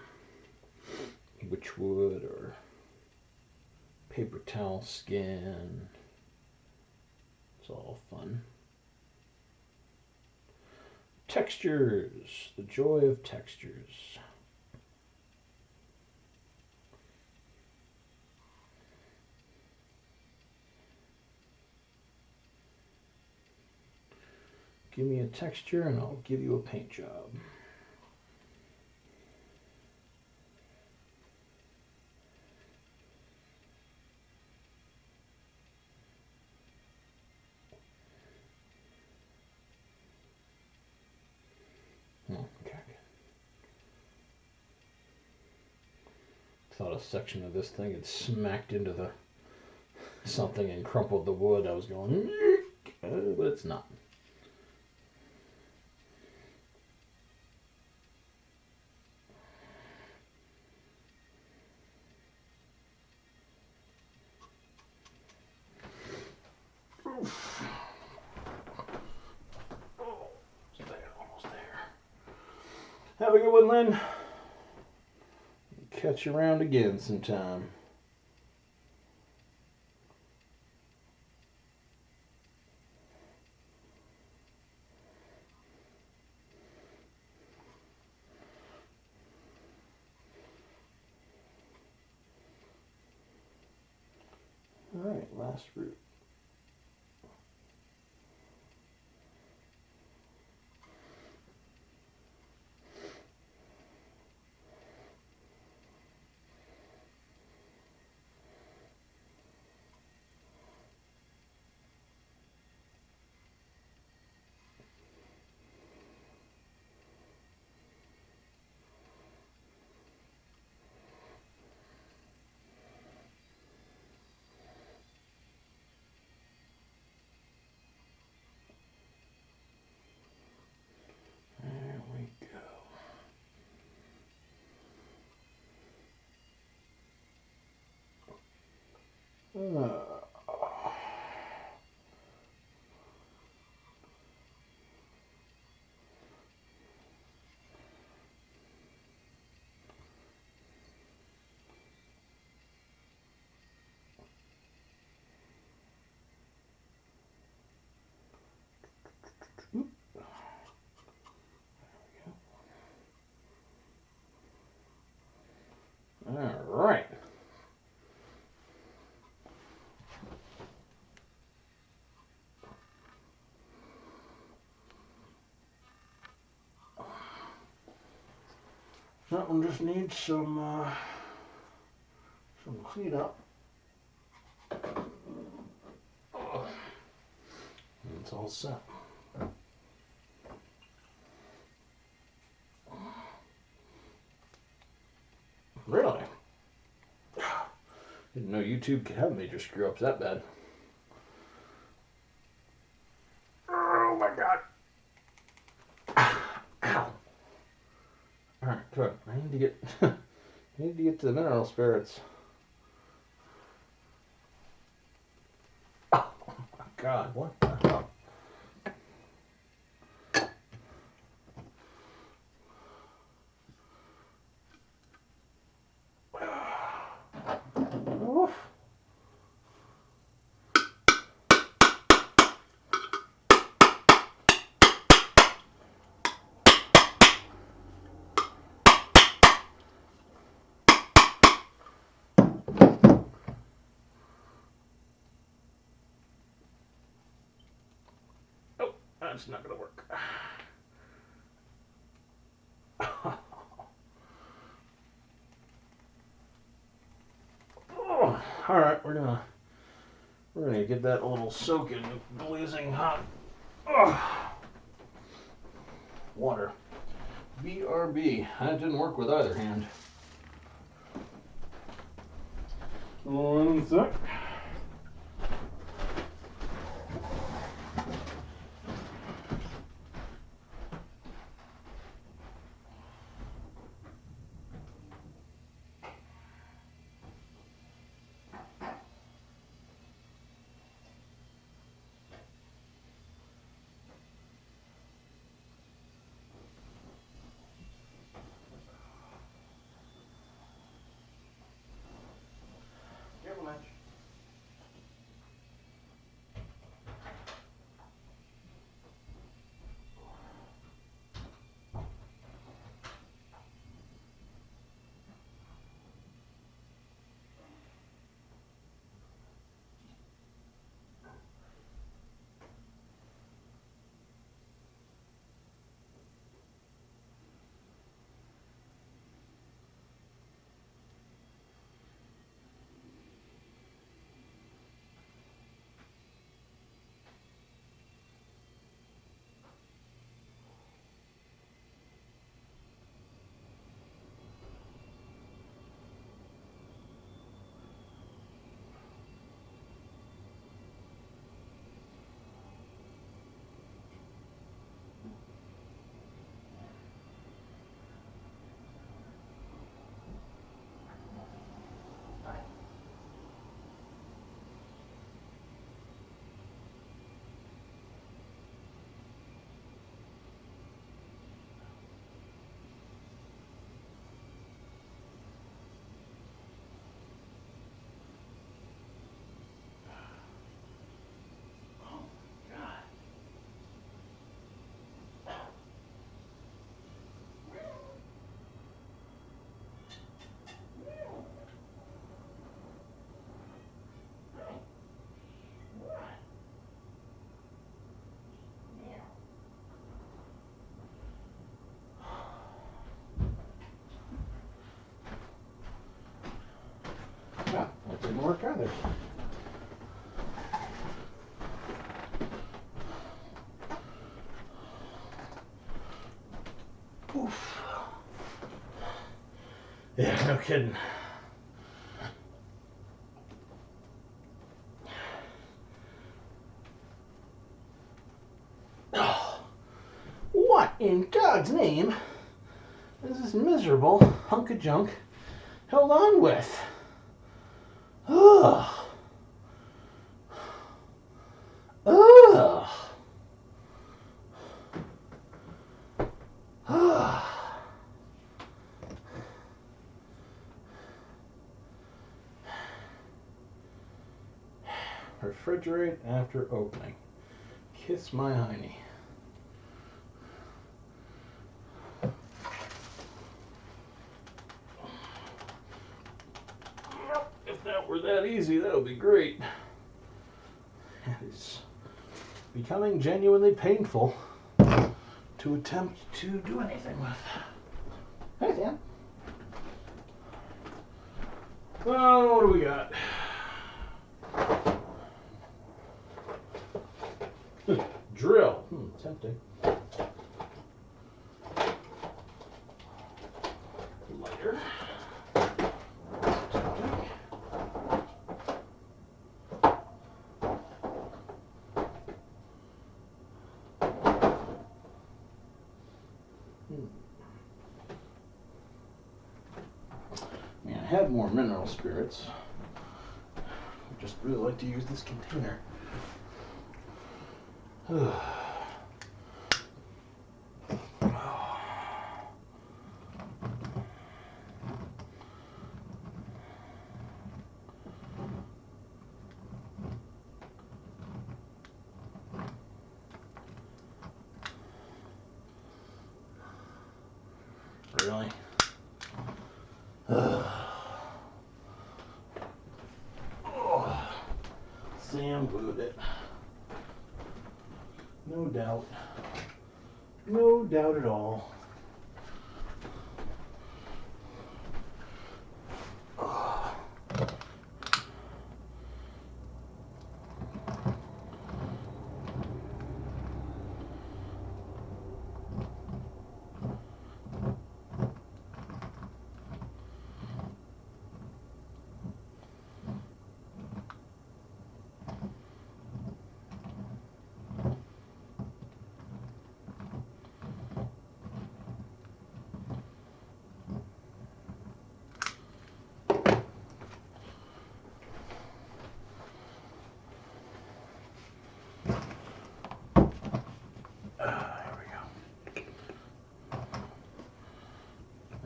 witchwood or paper towel skin. It's all fun. Textures, the joy of textures. Give me a texture and I'll give you a paint job. Oh, okay. Thought a section of this thing had smacked into the something and crumpled the wood. I was going, but it's not. Oof. Oh, almost there. Have a good one, Lynn. Catch you around again sometime. All right, last root. There we go. All right. That one just needs some cleanup. It's all set. Really? Didn't know YouTube could have major screw ups that bad. Oh my god. Ow. Alright, good. I need to get I need to get to the mineral spirits. Oh my god, what the hell? Oof. it's not gonna work. Oh, all right, we're gonna get that a little soaking, blazing hot water. BRB. That didn't work with either hand. 1 sec. Careful, Mitch. Yeah, that didn't work either. Oof. Yeah, no kidding. Oh, what in God's name is this miserable hunk of junk held on with? Ugh. Ugh. Ugh. Refrigerate after opening. Kiss my hiney. If that were that easy, that would be great. It is becoming genuinely painful to attempt to do anything with. Hey, Dan. Well, what do we got? Drill. Tempting. Lighter. Tempting. I mean, I have more mineral spirits. I just really like to use this container. Really? Sam glued it. No doubt. No doubt at all.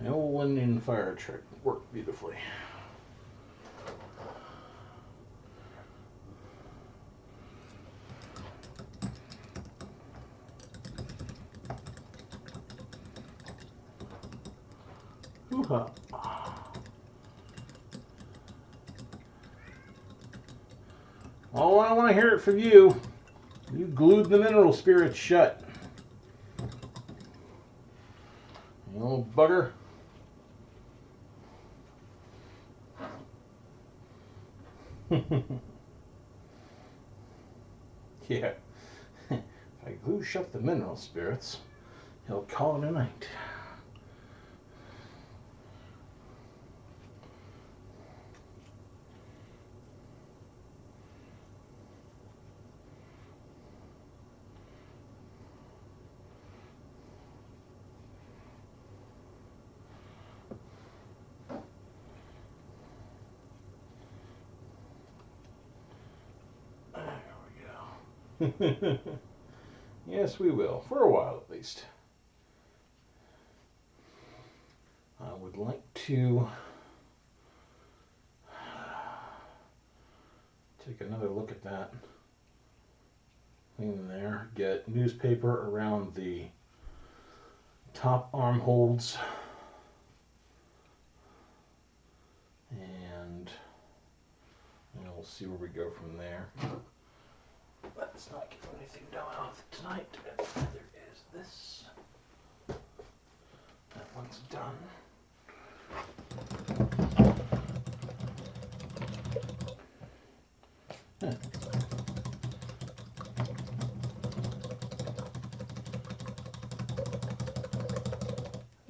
The old Indian fire trick worked beautifully. Hoo-ha. Oh, I want to hear it from you. You glued the mineral spirits shut. You old bugger. Yeah. If I glue shut the mineral spirits, he'll call it a night. There we go. Yes, we will. For a while, at least. I would like to take another look at that. Clean there. Get newspaper around the top arm holds. And we'll see where we go from there. Let's not get anything done off tonight. There is this. That one's done. Huh.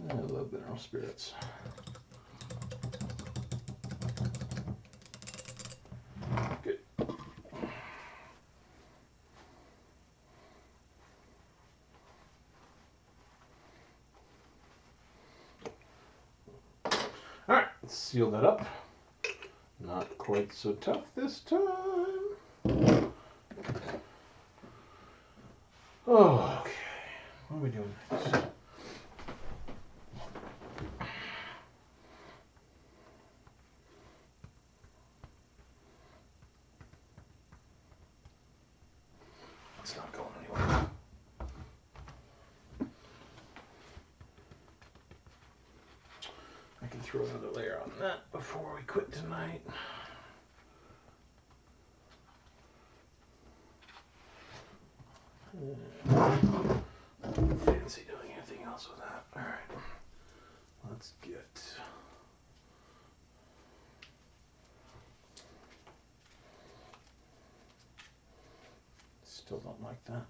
I love mineral spirits. Good. Alright, let's seal that up. Not quite so tough this time. Oh, okay. What are we doing next? It's not going anywhere. I can throw another layer on that before we quit tonight. Fancy doing anything else with that. Alright. Let's get... Still don't like that.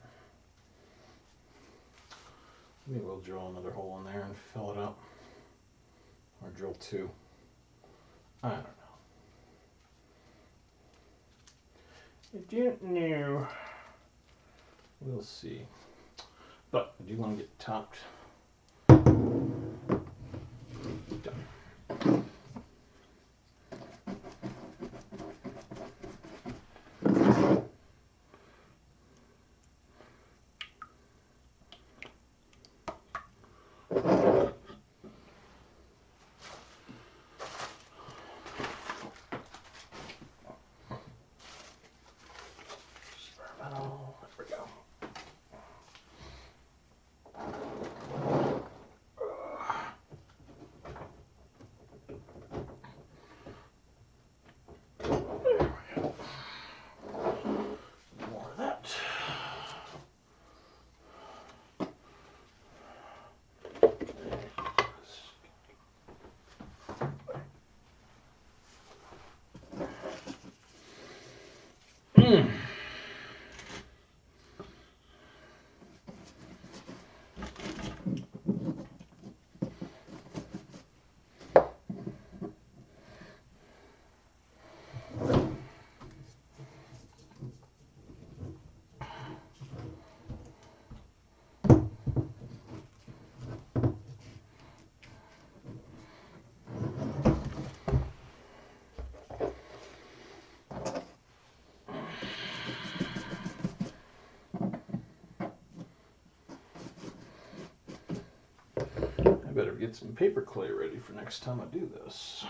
Maybe we'll drill another hole in there and fill it up. Or drill two. I don't know. I don't know. We'll see. But I do want to get topped. Done. There we go. get some paper clay ready for next time I do this.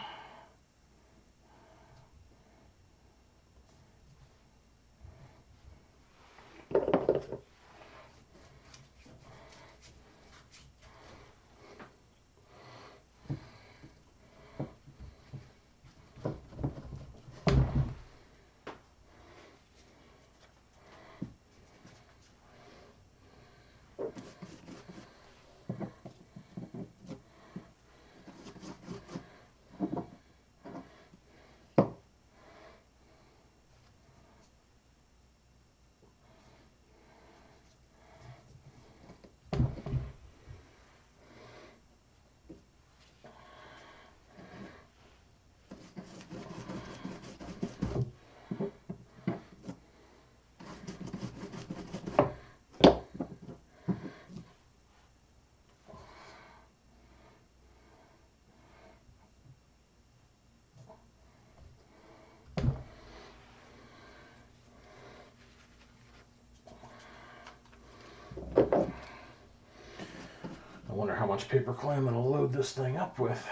I wonder how much paper clay I'm going to load this thing up with.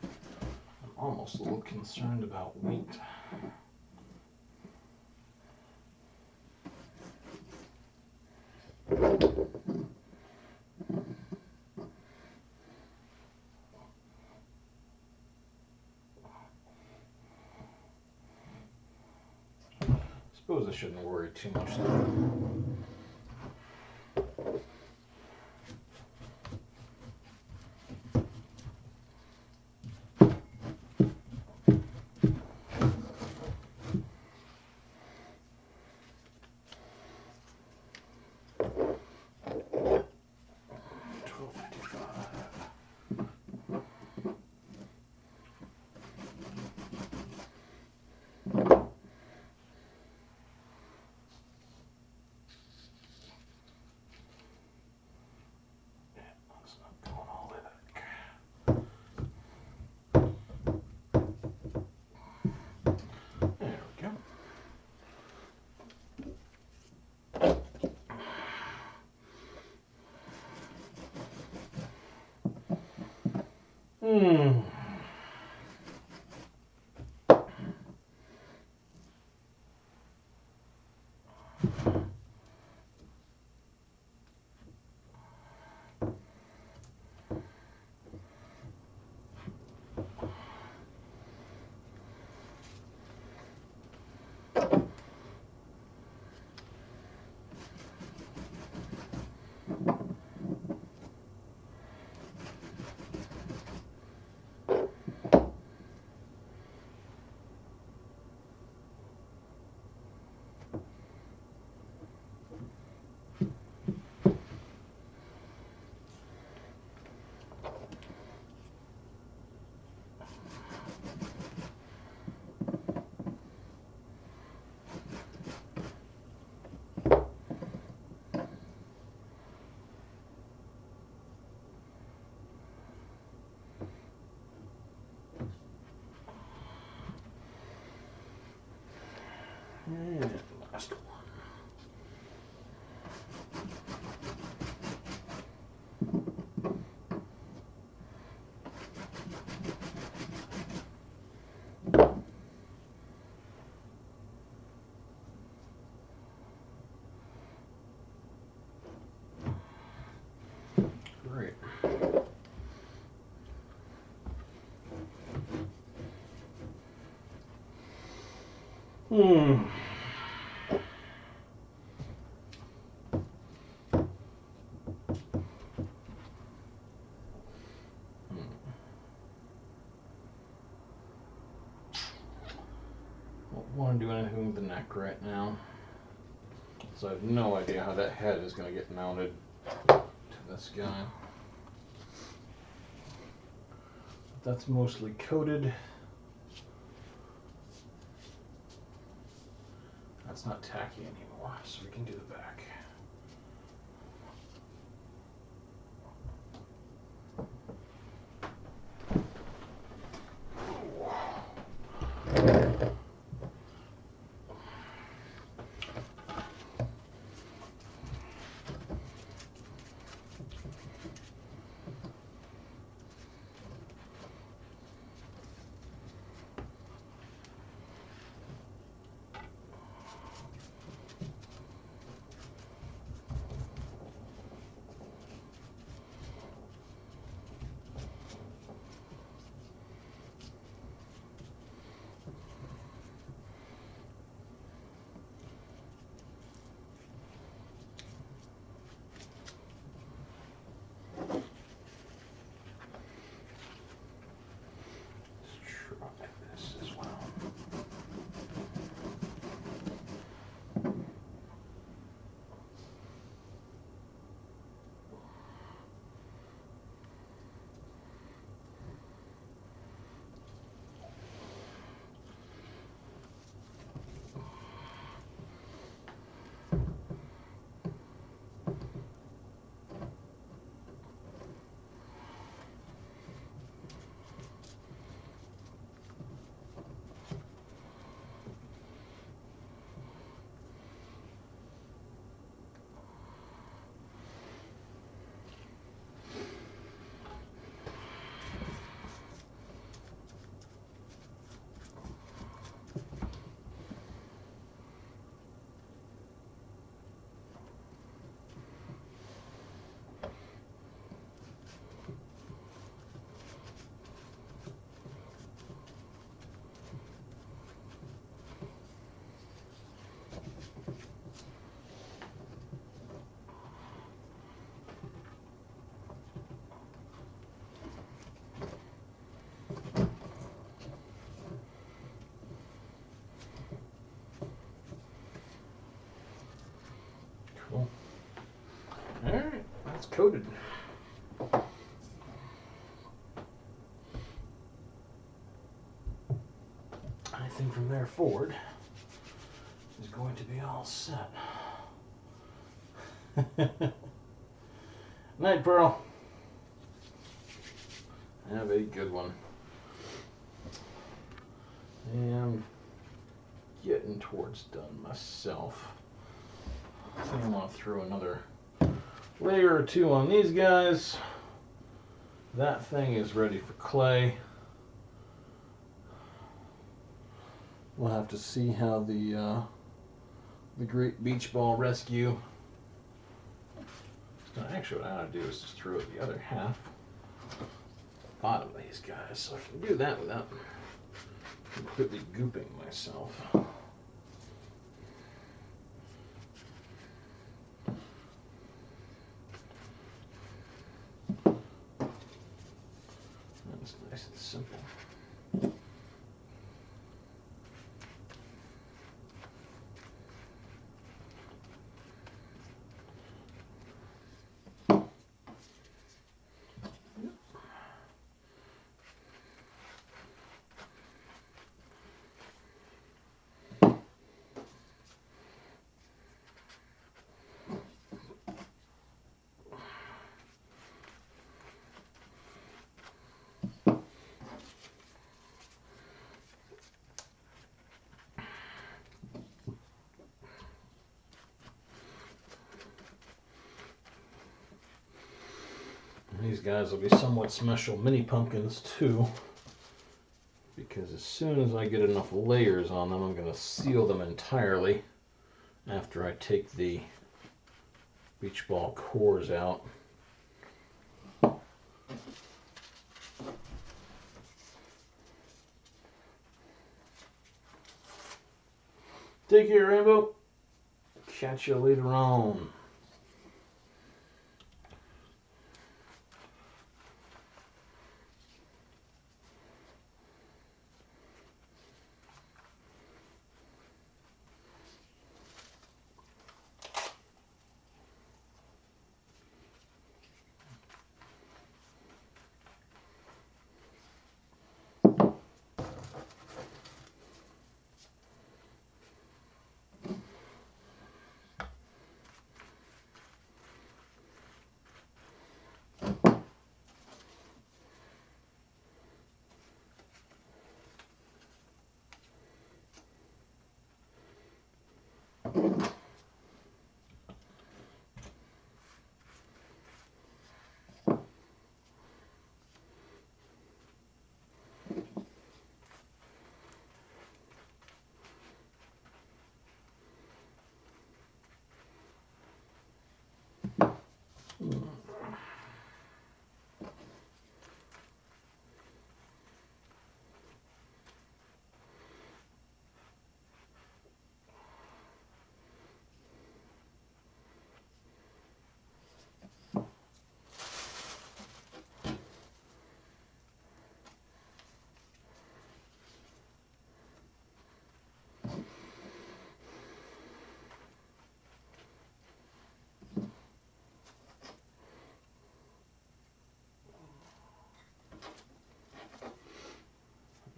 I'm almost a little concerned about weight. Suppose I shouldn't worry too much though. And last one. Great. Don't want to do anything with the neck right now. So I have no idea how that head is going to get mounted to this guy. That's mostly coated. That's not tacky anymore, so we can do the back. coated. Anything from there forward is going to be all set. Night, Pearl. Have a good one. And getting towards done myself. I think I'm going to throw another layer or two on these guys. That thing is ready for clay. We'll have to see how the Great Beach Ball Rescue. Actually, what I ought to do is just throw the other half bottom of these guys, so I can do that without completely gooping myself. That's nice and simple. These guys will be somewhat special mini pumpkins too, because as soon as I get enough layers on them, I'm going to seal them entirely after I take the beach ball cores out. Take care, Rainbow. Catch you later on.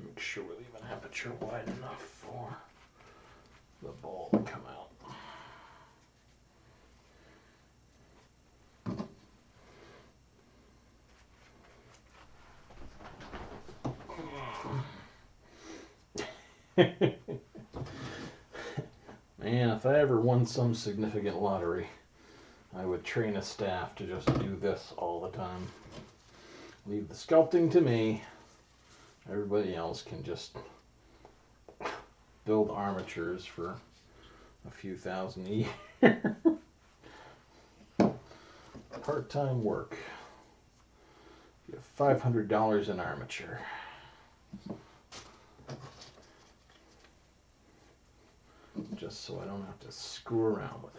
Make sure we leave an aperture wide enough for the ball to come out. Man, if I ever won some significant lottery, I would train a staff to just do this all the time. Leave the sculpting to me. Everybody else can just build armatures for a few thousand a year. Part-time work. You have $500 in armature. Just so I don't have to screw around with it.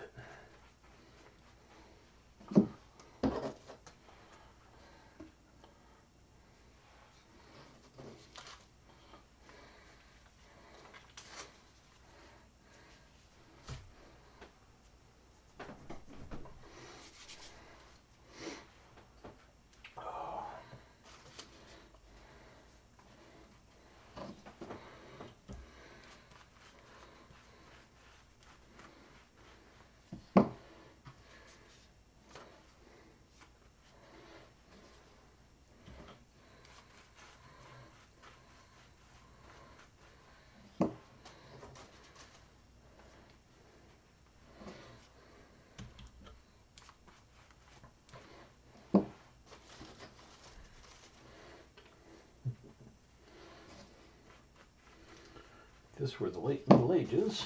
this were the late Middle Ages,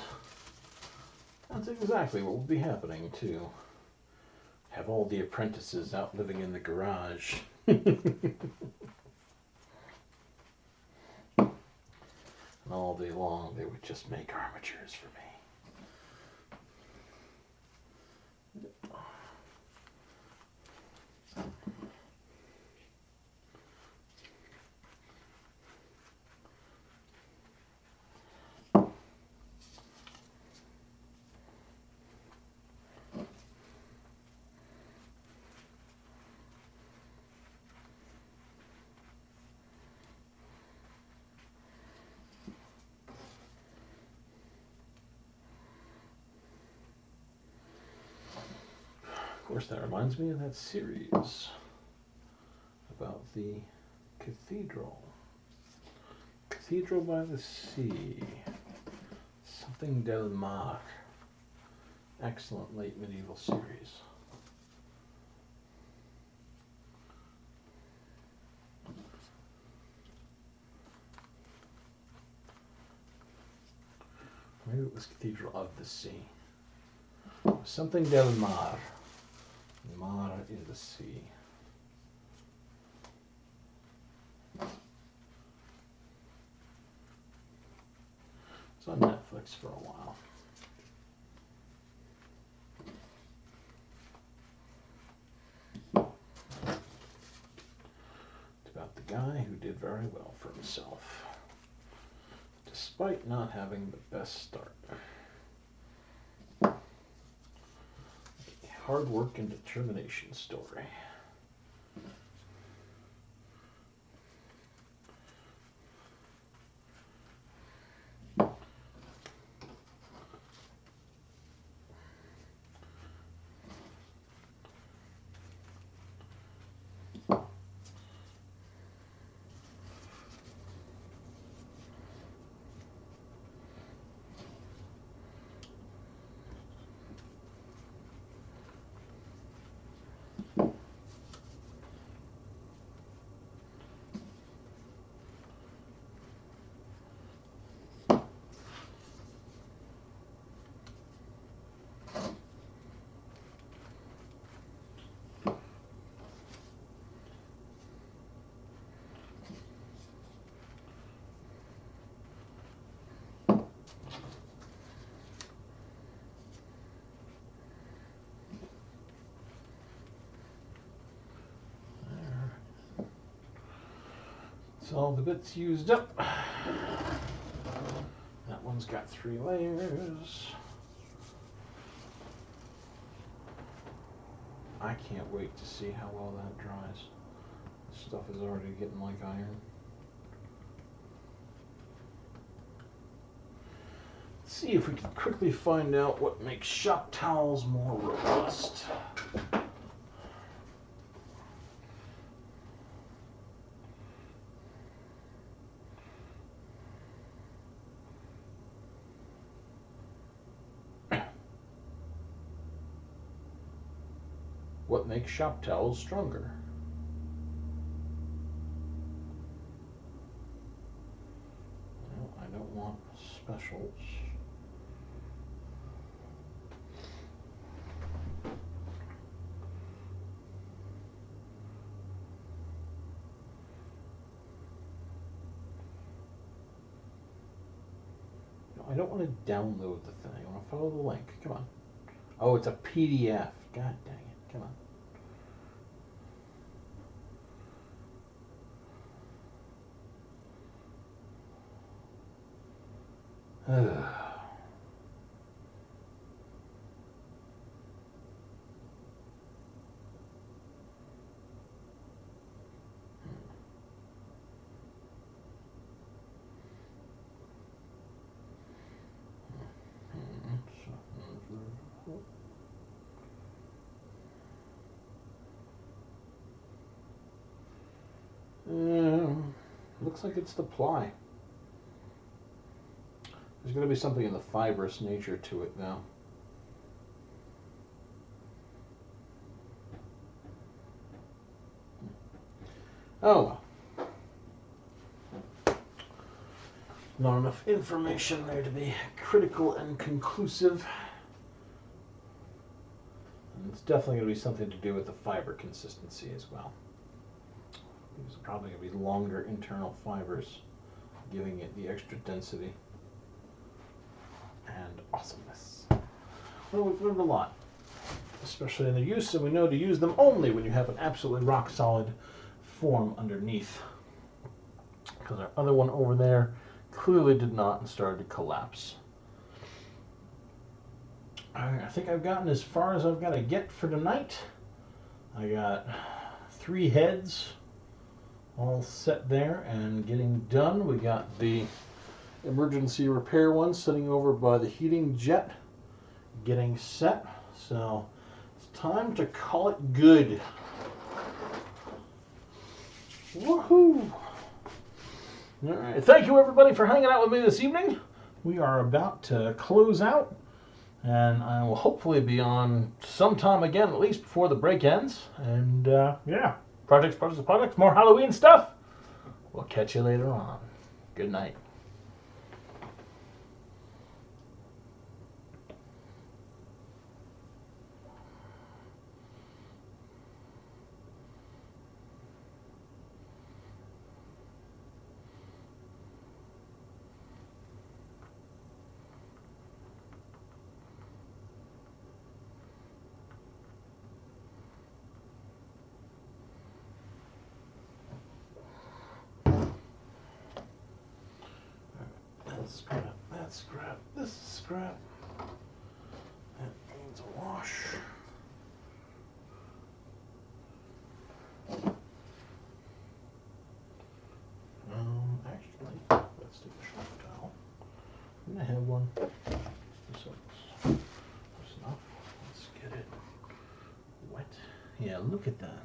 that's exactly what would be happening to have all the apprentices out living in the garage. And all day long they would just make armatures for me. Of course, that reminds me of that series about the cathedral. Cathedral by the Sea. Something Del Mar. Excellent late medieval series. Maybe it was Cathedral of the Sea. Something Del Mar. Mar in the sea. It's on Netflix for a while. It's about the guy who did very well for himself, despite not having the best start. Hard work and determination story. So all the bits used up. That one's got 3 layers. I can't wait to see how well that dries. This stuff is already getting like iron. Let's see if we can quickly find out what makes shop towels more robust. What makes shop towels stronger? Well, I don't want specials. No, I don't want to download the thing. I want to follow the link. Come on. Oh, it's a PDF. God dang it. Come on. Looks like it's the ply. There's going to be something in the fibrous nature to it now. Oh well. Not enough information there to be critical and conclusive. And it's definitely going to be something to do with the fiber consistency as well. These are probably going to be longer internal fibers, giving it the extra density and awesomeness. Well, we've learned a lot, especially in their use, and we know to use them only when you have an absolutely rock solid form underneath. Because our other one over there clearly did not and started to collapse. I think I've gotten as far as I've got to get for tonight. I got 3 heads all set there and getting done. We got the emergency repair one sitting over by the heating jet getting set. So it's time to call it good. Woohoo! All right. Thank you everybody for hanging out with me this evening. We are about to close out, and I will hopefully be on sometime again, at least before the break ends. And yeah, projects, more Halloween stuff. We'll catch you later on. Good night. That's scrap, that's scrap, this is scrap. That needs a wash. Actually, let's take a shower towel. I'm gonna have one. This one's enough. Let's get it wet. Yeah, look at that.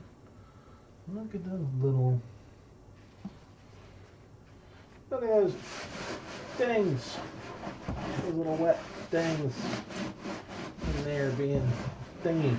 Look at those little. Look at those things. Those little wet things in there being thingy.